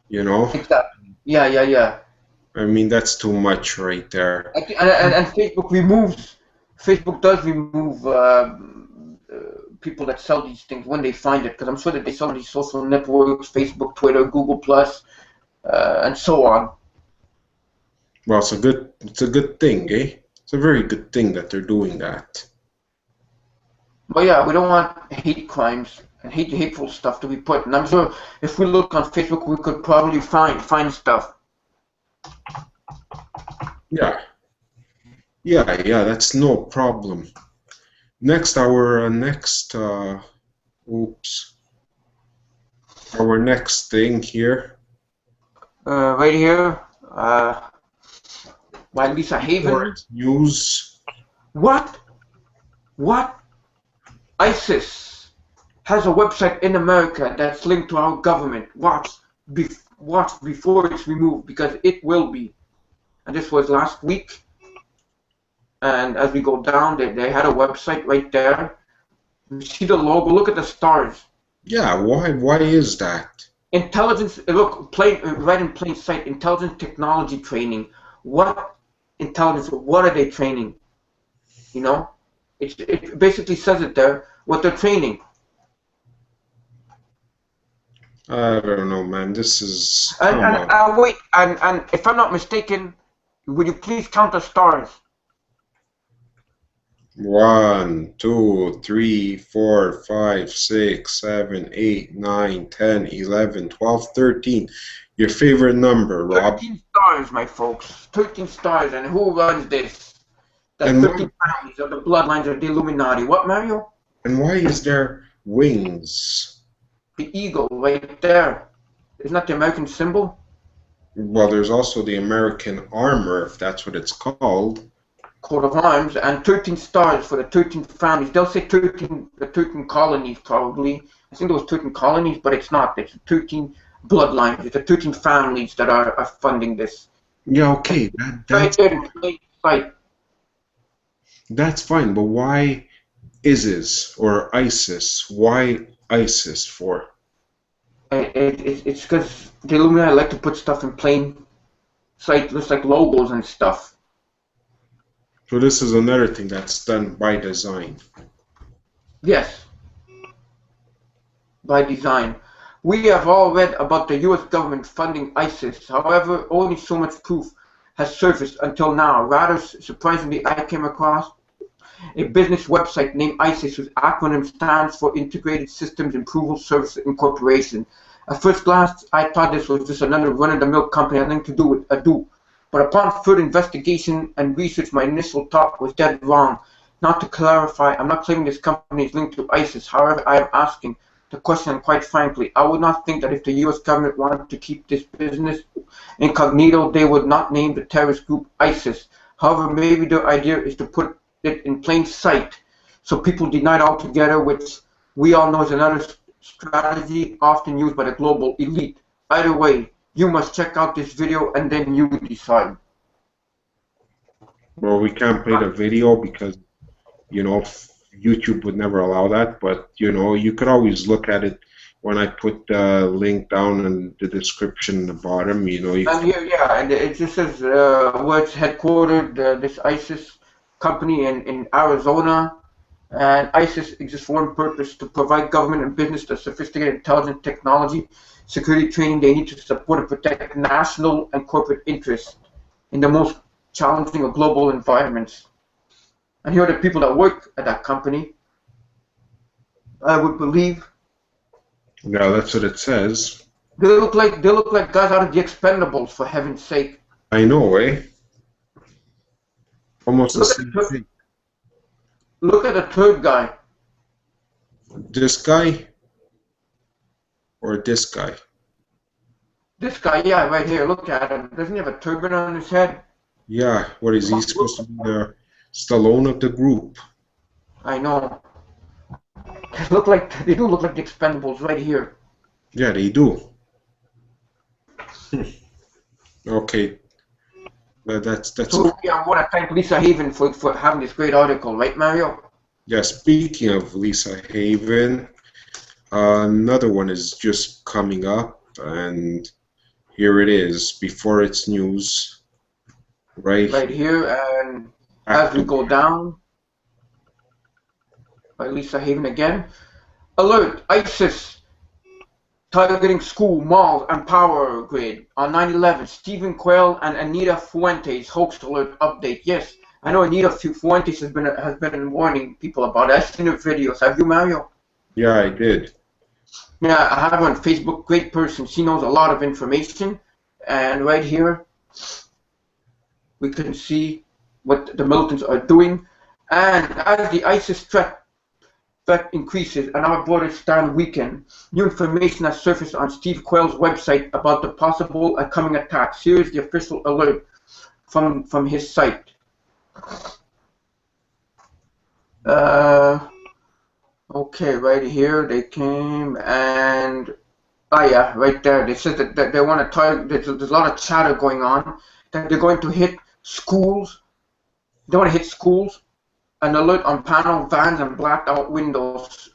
you know. Exactly. Yeah. I mean, that's too much right there. And Facebook does remove people that sell these things when they find it, because I'm sure that they sell on these social networks, Facebook, Twitter, Google Plus, and so on. Well, it's a good thing, eh? It's a very good thing that they're doing that. But yeah, we don't want hate crimes and hateful stuff to be put. And I'm sure if we look on Facebook, we could probably find stuff. Yeah, that's no problem. Next, our next thing here. Right here, by Lisa Haven. News. What? ISIS has a website in America that's linked to our government. Watch before it's removed, because it will be. And this was last week. And as we go down, they had a website right there. You see the logo? Look at the stars. Yeah, why is that? Intelligence, look, right in plain sight, intelligence technology training. What intelligence, what are they training? You know? It basically says it there, what they're training. I don't know, man. This is... Wait, and if I'm not mistaken, would you please count the stars? 1, 2, 3, 4, 5, 6, 7, 8, 9, 10, 11, 12, 13. Your favorite number, Rob? 13 stars, my folks. 13 stars. And who runs this? The And 13 families of the bloodlines of the Illuminati. What, Mario? And why is there wings? The eagle right there. Isn't that the American symbol? Well, there's also the American armor, if that's what it's called. Coat of arms, and 13 stars for the 13 families. They'll say 13, the 13 colonies probably. I think those 13 colonies, but it's not. It's 13 bloodlines. It's the 13 families that are funding this. Yeah, okay, Right there in plain sight. That's fine, but why ISIS or ISIS? Why ISIS for? It's because the Illuminati like to put stuff in plain sight, just like logos and stuff. So this is another thing that's done by design. Yes, by design. We have all read about the U.S. government funding ISIS. However, only so much proof has surfaced until now. Rather surprisingly, I came across a business website named ISIS, whose acronym stands for Integrated Systems Approval Service Incorporation. At first glance, I thought this was just another run-of-the-mill company had nothing to do with Adu. But upon further investigation and research, my initial thought was dead wrong. Not to clarify, I'm not claiming this company is linked to ISIS. However, I am asking the question, and quite frankly, I would not think that if the U.S. government wanted to keep this business incognito, they would not name the terrorist group ISIS. However, maybe their idea is to put it in plain sight so people deny it altogether, which we all know is another strategy often used by the global elite. Either way, you must check out this video and then you decide. Well, we can't play the video because, you know, YouTube would never allow that, but, you know, you could always look at it when I put the link down in the description in the bottom, you know. And here, yeah, and it just says where it's headquartered, this ISIS company in Arizona. And ISIS exists for one purpose: to provide government and business the sophisticated intelligence technology, security training they need to support and protect national and corporate interests in the most challenging of global environments. And here are the people that work at that company. I would believe. Yeah, that's what it says. They look like guys out of the Expendables, for heaven's sake. I know, eh? Almost the same thing. Look at the third guy. This guy or this guy? This guy, yeah, right here. Look at him. Doesn't he have a turban on his head? Yeah, what is he supposed to be, the Stallone of the group? I know. They do look like the Expendables right here. Yeah, they do. Okay. That's So yeah, I want to thank Lisa Haven for having this great article, right, Mario? Yeah, speaking of Lisa Haven, another one is just coming up, and here it is, before it's news, right here, and as we go down, by Lisa Haven again. Alert, ISIS targeting school, malls, and power grid. On 9/11, Stephen Quayle and Anita Fuentes hoax alert update. Yes, I know Anita Fuentes has been warning people about it. I've seen her videos. Have you, Mario? Yeah, I did. Yeah, I have her on Facebook. Great person. She knows a lot of information. And right here, we can see what the militants are doing. And as the ISIS threat increases and our borders stand weakened, new information has surfaced on Steve Quayle's website about the possible coming attacks. Here is the official alert from his site. Okay, right here they came, and yeah, right there they said that they want to target. There's a lot of chatter going on that they're going to hit schools. They want to hit schools. An alert on panel vans and blacked out windows,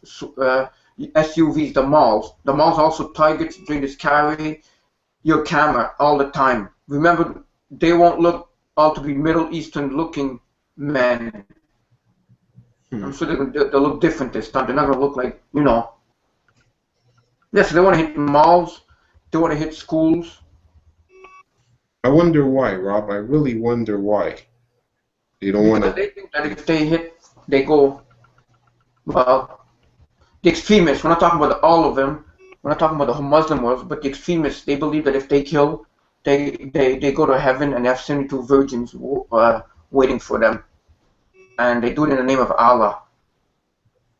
SUVs, the malls. The malls also targets during this carry your camera all the time. Remember, they won't look all to be Middle Eastern looking men. I'm sure they'll look different this time. They're not going to look like, you know. Yes, they want to hit malls. They want to hit schools. I wonder why, Rob. I really wonder why. They don't want to. They think that if they hit, they go. Well, the extremists. We're not talking about all of them. We're not talking about the whole Muslim world, but the extremists, they believe that if they kill, they go to heaven and they have 72 virgins waiting for them. And they do it in the name of Allah.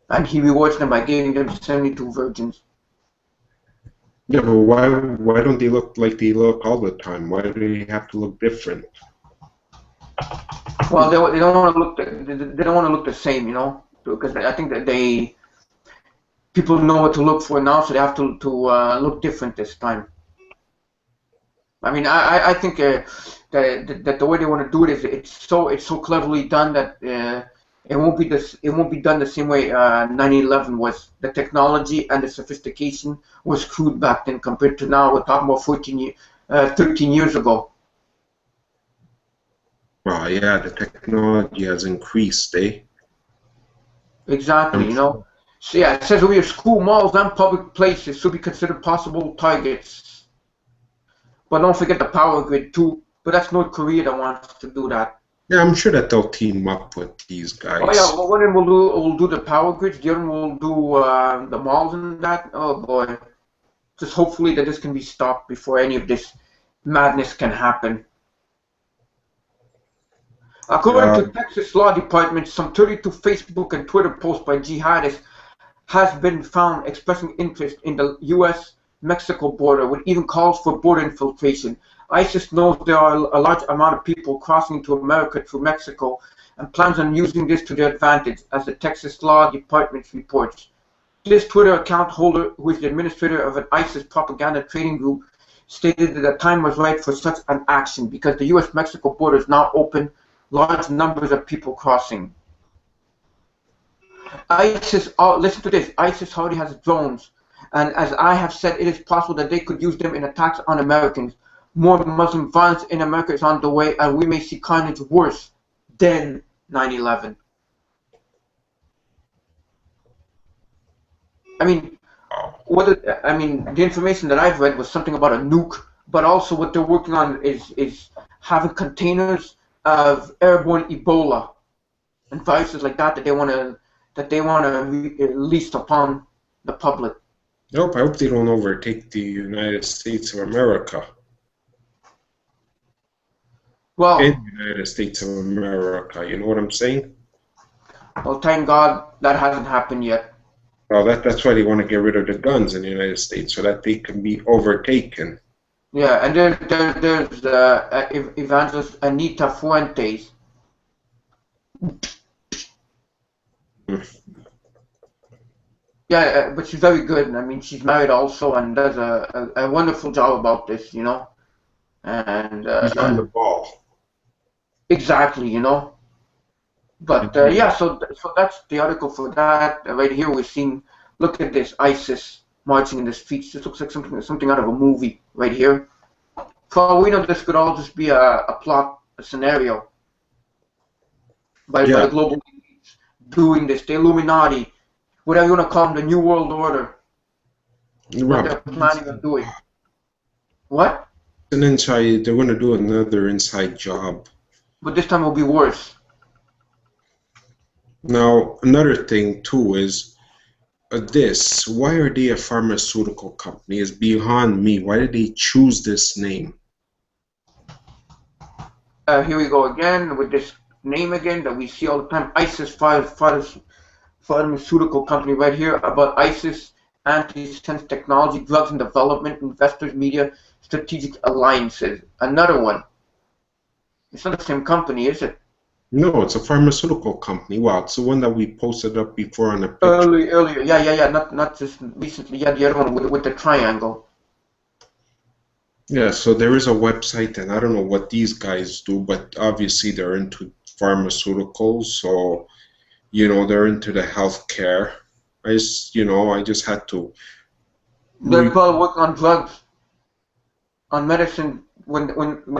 And He rewards them by giving them 72 virgins. Yeah, but why don't they look like they look all the time? Why do they have to look different? Well, they don't want to look they don't want to look the same, you know, because I think that people know what to look for now, so they have to look different this time. I mean, I think that the way they want to do it is it's so cleverly done that it won't be done the same way 9/11 was. The technology and the sophistication was crude back then compared to now. We're talking about 13 years ago. Well, yeah, the technology has increased, eh? Exactly, you know. So yeah, it says over here, school, malls, and public places should be considered possible targets. But don't forget the power grid too. But that's North Korea that wants to do that. Yeah, I'm sure that they'll team up with these guys. Oh yeah, well, one of them will do the power grids, the other one will do the malls and that. Oh boy, just hopefully that this can be stopped before any of this madness can happen. According to Texas Law Department, some 32 Facebook and Twitter posts by jihadists has been found expressing interest in the U.S.-Mexico border, with even calls for border infiltration. ISIS knows there are a large amount of people crossing into America through Mexico and plans on using this to their advantage, as the Texas Law Department reports. This Twitter account holder, who is the administrator of an ISIS propaganda trading group, stated that the time was right for such an action because the U.S.-Mexico border is now open, large numbers of people crossing. ISIS, listen to this, ISIS already has drones, and as I have said, it is possible that they could use them in attacks on Americans. More Muslim violence in America is on the way, and we may see carnage worse than 9/11. I mean, the information that I've read was something about a nuke, but also what they're working on is having containers of airborne Ebola and viruses like that they want to release upon the public. Nope, I hope they don't overtake the United States of America. Well, in the United States of America, you know what I'm saying? Well, thank God that hasn't happened yet. Well, that's why they want to get rid of the guns in the United States, so that they can be overtaken. Yeah, and there's Evangelist Anita Fuentes. Yeah, but she's very good. I mean, she's married also and does a wonderful job about this, you know. And she's on the ball. Exactly, you know. But yeah, so that's the article for that. Right here we're seeing, look at this, ISIS marching in the streets. This looks like something out of a movie right here. For all we know, this could all just be a plot, a scenario by the global elites doing this, the Illuminati, whatever you want to call them, the New World Order. What they're planning on doing. What? An inside, they're going to do another inside job. But this time it will be worse. Now, another thing too is why are they a pharmaceutical company? Is beyond me. Why did they choose this name? Here we go again with this name again that we see all the time. ISIS pharmaceutical company right here about ISIS, anti-sense technology, drugs and development, investors, media, strategic alliances. Another one. It's not the same company, is it? No, it's a pharmaceutical company. Wow, it's the one that we posted up before on the picture. Earlier, yeah, not just recently. Yeah, the other one with the triangle. Yeah, so there is a website, and I don't know what these guys do, but obviously they're into pharmaceuticals, so you know they're into the healthcare. I just had to. They're probably working on drugs, on medicine. When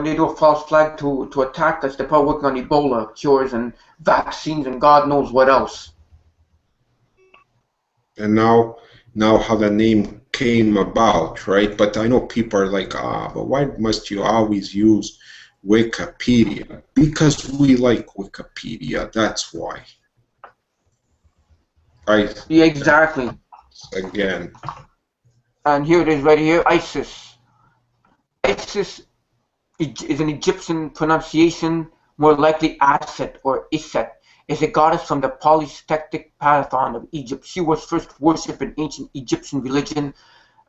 they do a false flag to attack us, they're probably working on Ebola cures and vaccines and God knows what else. And now how the name came about, right? But I know people are like, but why must you always use Wikipedia? Because we like Wikipedia, that's why. Yeah, exactly. Again. And here it is right here, Isis. Isis is an Egyptian pronunciation, more likely Aset or Iset, is a goddess from the polytheistic pantheon of Egypt. She was first worshipped in ancient Egyptian religion,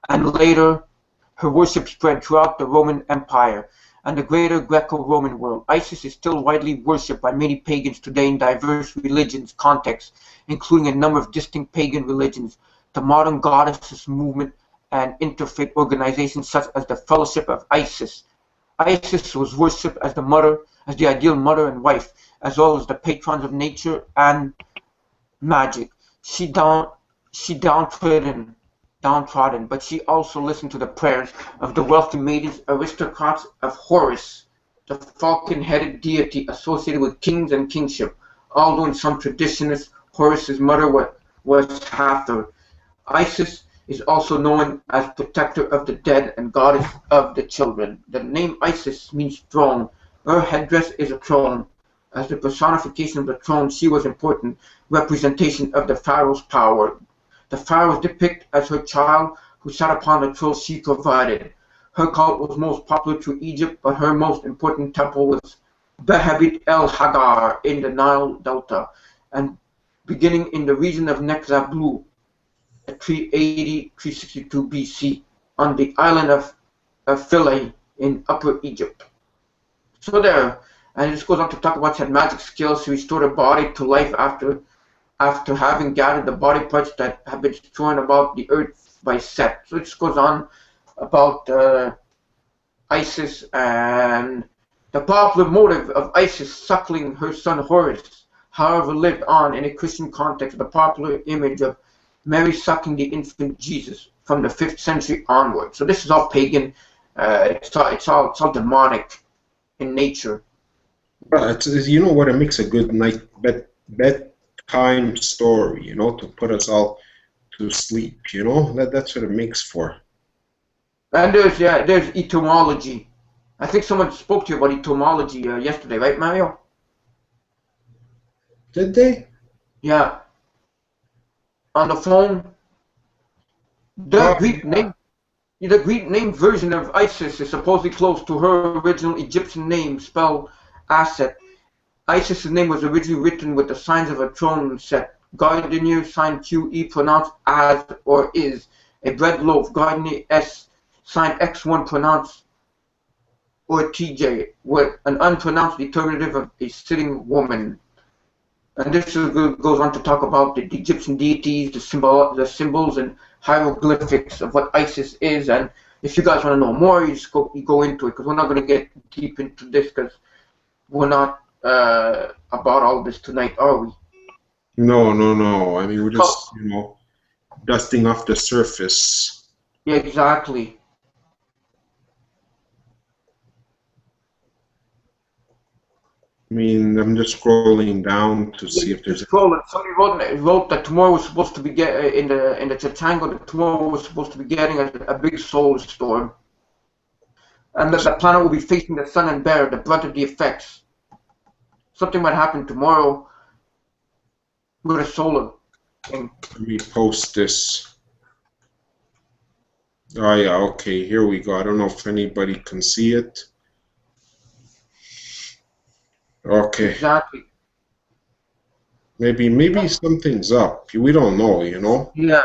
and later her worship spread throughout the Roman Empire and the greater Greco-Roman world. Isis is still widely worshipped by many pagans today in diverse religions contexts, including a number of distinct pagan religions, the modern goddesses movement, and interfaith organizations such as the Fellowship of Isis. Isis was worshipped as the mother, as the ideal mother and wife, as well as the patrons of nature and magic. She downtrodden, but she also listened to the prayers of the wealthy maidens, aristocrats of Horus, the falcon-headed deity associated with kings and kingship. Although in some traditions, Horus's mother was Hathor. Isis is also known as protector of the dead and goddess of the children. The name Isis means throne. Her headdress is a throne. As the personification of the throne, she was an important representation of the pharaoh's power. The pharaoh was depicted as her child who sat upon the throne she provided. Her cult was most popular through Egypt, but her most important temple was Beheading el-Hagar in the Nile Delta, and beginning in the region of Nexablu, 380-362 BC, on the island of Philae in Upper Egypt. So there, and it just goes on to talk about she had magic skills to restore the body to life after having gathered the body parts that have been strewn about the earth by Set. So it just goes on about Isis and the popular motive of Isis suckling her son Horus, however, lived on in a Christian context. The popular image of Mary sucking the infant Jesus from the 5th century onward. So this is all pagan. It's all demonic in nature. You know what? It makes a good night bedtime story. You know, to put us all to sleep. You know, that's what it makes for. And there's etymology. I think someone spoke to you about etymology yesterday, right, Mario? Did they? Yeah. On the phone. The Greek name version of Isis is supposedly close to her original Egyptian name, spelled Aset. Isis' name was originally written with the signs of a throne set. Gardenier sign QE pronounced as or is. A bread loaf, Gardenier S sign X1 pronounced or TJ, with an unpronounced determinative of a sitting woman. And this goes on to talk about the Egyptian deities, the symbols and hieroglyphics of what Isis is. And if you guys want to know more, you go into it, because we're not going to get deep into this, because we're not about all this tonight, are we? No. I mean, we're just, dusting off the surface. Yeah, exactly. I mean, I'm just scrolling down to see if there's. Somebody wrote that tomorrow was supposed to be in the Chatango. That tomorrow was supposed to be getting a big solar storm, and that the planet will be facing the sun and bear the brunt of the effects. Something might happen tomorrow with a solar thing. Let me post this. Oh yeah, okay, here we go. I don't know if anybody can see it. Okay. Exactly. Maybe something's up. We don't know, Yeah.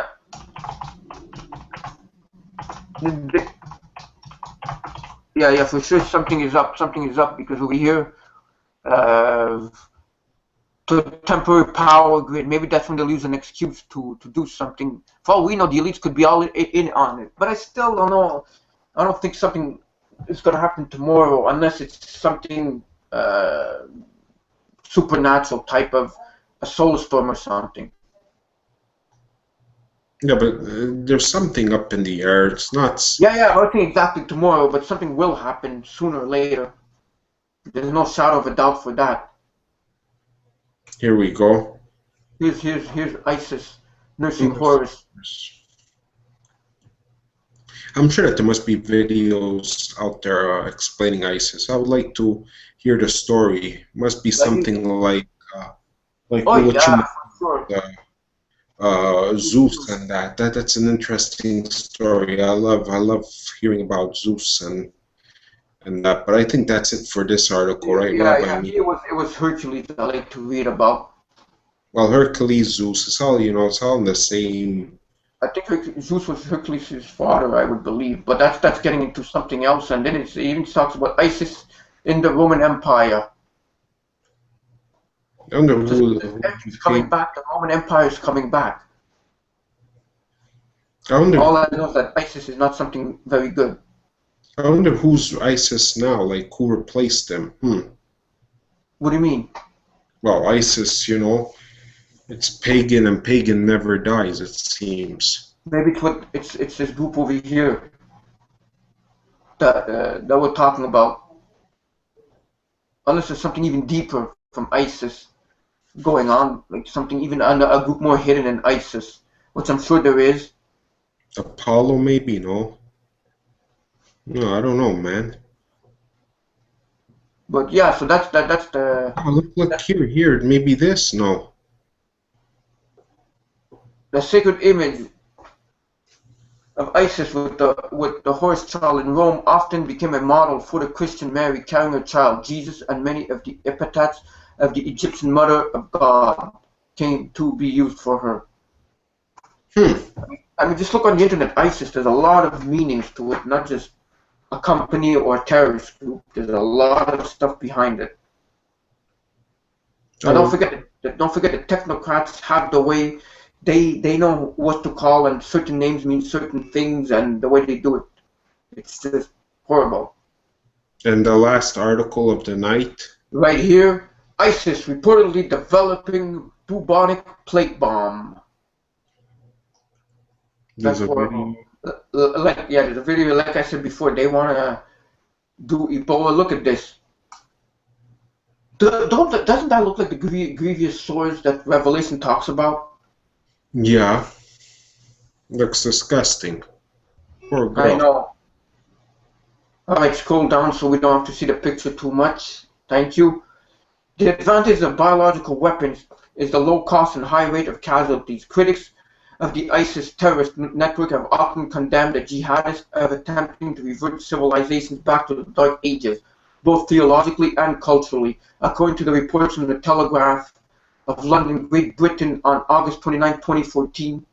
Yeah, for sure something is up. Something is up, because over here, to temporary power grid, maybe that's when they'll use an excuse to do something. For all we know, the elites could be all in on it. But I still don't know. I don't think something is going to happen tomorrow, unless it's something supernatural type of a solar storm or something. Yeah, but there's something up in the air. It's not. Yeah, I don't think exactly tomorrow, but something will happen sooner or later. There's no shadow of a doubt for that. Here we go. Here's Isis nursing Horus. I'm sure that there must be videos out there explaining Isis. I would like to hear the story. Must be something like oh yeah, for sure. Zeus and that's an interesting story. I love hearing about Zeus and that. But I think that's it for this article, right, Rob? Yeah, it was Hercules I like to read about. Well, Hercules, Zeus, it's all it's all in the same. I think Zeus was Hercules' father, I would believe, but that's getting into something else. And then it even talks about Isis in the Roman Empire. I wonder It's coming back. The Roman Empire is coming back. I wonder. All I know is that ISIS is not something very good. I wonder who's ISIS now. Like who replaced them? What do you mean? Well, ISIS, it's pagan, and pagan never dies. It seems. Maybe it's this group over here that we're talking about. Unless there's something even deeper from ISIS going on, like something even under a group more hidden than ISIS, which I'm sure there is. Apollo, maybe, no? No, I don't know, man. But yeah, so that's the. Oh, look here, maybe this, no. The sacred image of Isis with the horse child in Rome often became a model for the Christian Mary carrying her child Jesus, and many of the epithets of the Egyptian Mother of God came to be used for her. I mean, just look on the internet, ISIS, there's a lot of meanings to it, not just a company or a terrorist group. There's a lot of stuff behind it. And don't forget that technocrats have the way they know what to call, and certain names mean certain things, and the way they do it, it's just horrible. And the last article of the night? Right here, ISIS reportedly developing bubonic plague bomb. That's horrible. There's a video, like I said before, they want to do Ebola. Look at this. Doesn't that look like the grievous sores that Revelation talks about? Yeah. Looks disgusting. Poor girl. I know. Alright, scroll down so we don't have to see the picture too much. Thank you. The advantage of biological weapons is the low cost and high rate of casualties. Critics of the ISIS terrorist network have often condemned the jihadists of attempting to revert civilizations back to the Dark Ages, both theologically and culturally, according to the reports in the Telegraph of London, Great Britain on August 29, 2014,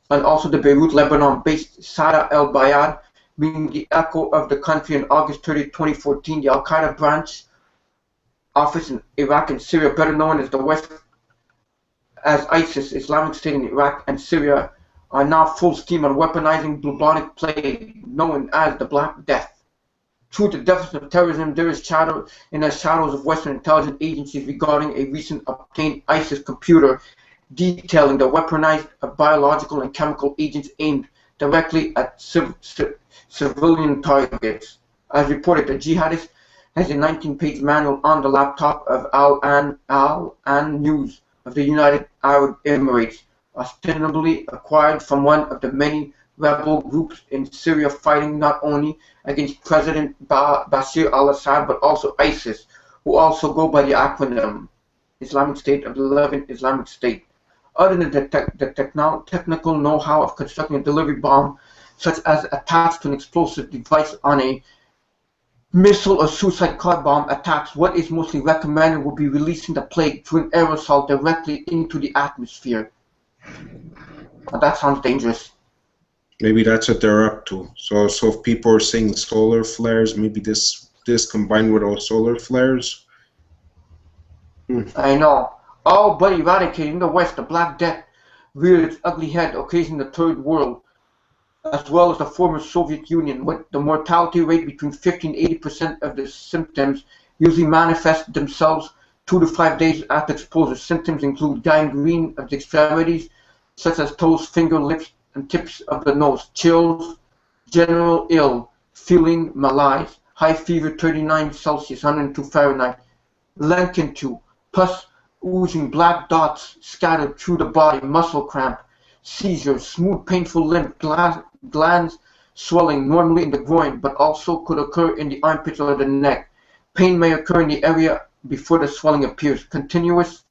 and also the Beirut, Lebanon-based Sada el-Bayad, being the echo of the country on August 30, 2014. The Al-Qaeda branch office in Iraq and Syria, better known as the West as ISIS, Islamic State in Iraq and Syria, are now full steam on weaponizing bubonic plague, known as the Black Death. Through the definition of terrorism, there is shadow in the shadows of Western intelligence agencies regarding a recent obtained ISIS computer detailing the weaponized of biological and chemical agents aimed directly at civilian targets. As reported, the jihadist has a 19-page manual on the laptop of Al-An News of the United Arab Emirates, ostensibly acquired from one of the many rebel groups in Syria fighting not only against President Bashir al-Assad but also ISIS, who also go by the acronym Islamic State of the Levant Islamic State. Other than the technical know-how of constructing a delivery bomb, such as attached to an explosive device on a missile or suicide car bomb attacks, what is mostly recommended will be releasing the plague through an aerosol directly into the atmosphere. Now, that sounds dangerous. Maybe that's what they're up to. So if people are saying solar flares, maybe this combined with all solar flares. I know. All but eradicating the West, the Black Death reared its ugly head, occasioning the Third World, as well as the former Soviet Union, with the mortality rate between 50 and 80% of the symptoms usually manifest themselves 2 to 5 days after exposure. Symptoms include gangrene of the extremities, such as toes, finger, lips, and tips of the nose, chills, general ill, feeling malaise, high fever 39 Celsius, 102 Fahrenheit, Lenkin-2, pus oozing black dots scattered through the body, muscle cramp, seizures, smooth painful lymph glands swelling normally in the groin, but also could occur in the armpits or the neck. Pain may occur in the area before the swelling appears. Continuous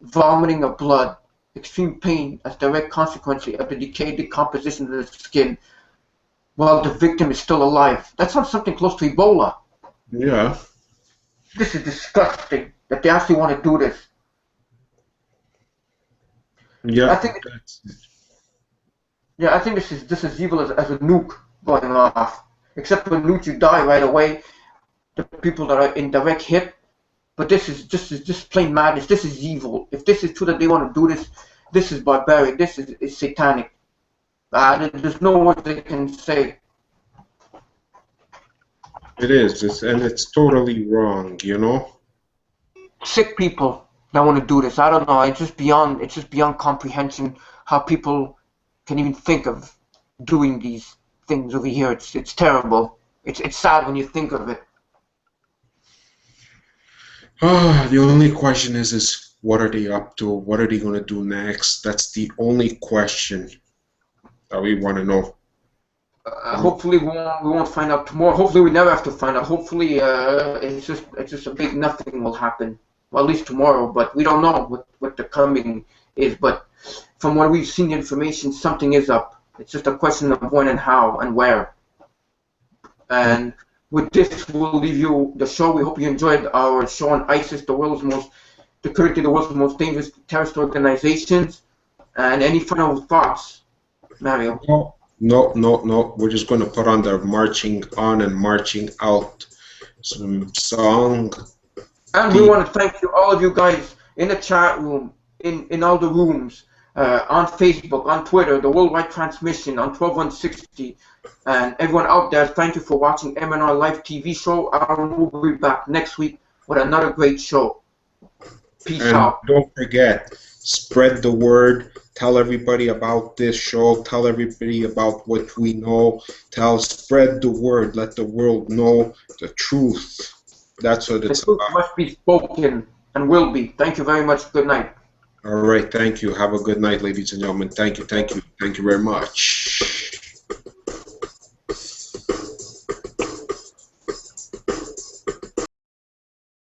vomiting of blood extreme pain as direct consequence of the decay and decomposition of the skin while the victim is still alive. That sounds something close to Ebola. Yeah. This is disgusting that they actually want to do this. Yeah. I think this is evil as a nuke going off. Except for nukes, you die right away. The people that are in direct hit. But this is just plain madness. This is evil. If this is true that they want to do this, this is barbaric. This is satanic. There's no words they can say. It is. It's totally wrong, you know? Sick people that want to do this. I don't know. It's just beyond comprehension how people can even think of doing these things over here. It's terrible. It's sad when you think of it. The only question is what are they up to? What are they going to do next? That's the only question that we want to know. Hopefully we won't find out tomorrow. Hopefully we never have to find out. Hopefully it's just a big nothing will happen. Well, at least tomorrow, but we don't know what the coming is. But from what we've seen, the information, something is up. It's just a question of when and how and where. And with this, we'll leave you the show. We hope you enjoyed our show on ISIS, currently the world's most dangerous terrorist organizations. And any final thoughts, Mario? No. We're just going to put on the marching on and marching out song. And we want to thank all of you guys in the chat room, in all the rooms, on Facebook, on Twitter, the worldwide transmission, on 12160, and everyone out there. Thank you for watching MnR Live TV show. We'll be back next week with another great show. Peace out. Don't forget, spread the word. Tell everybody about this show. Tell everybody about what we know. Spread the word. Let the world know the truth. That's what it's about. The truth must be spoken and will be. Thank you very much. Good night. All right. Thank you. Have a good night, ladies and gentlemen. Thank you. Thank you. Thank you very much.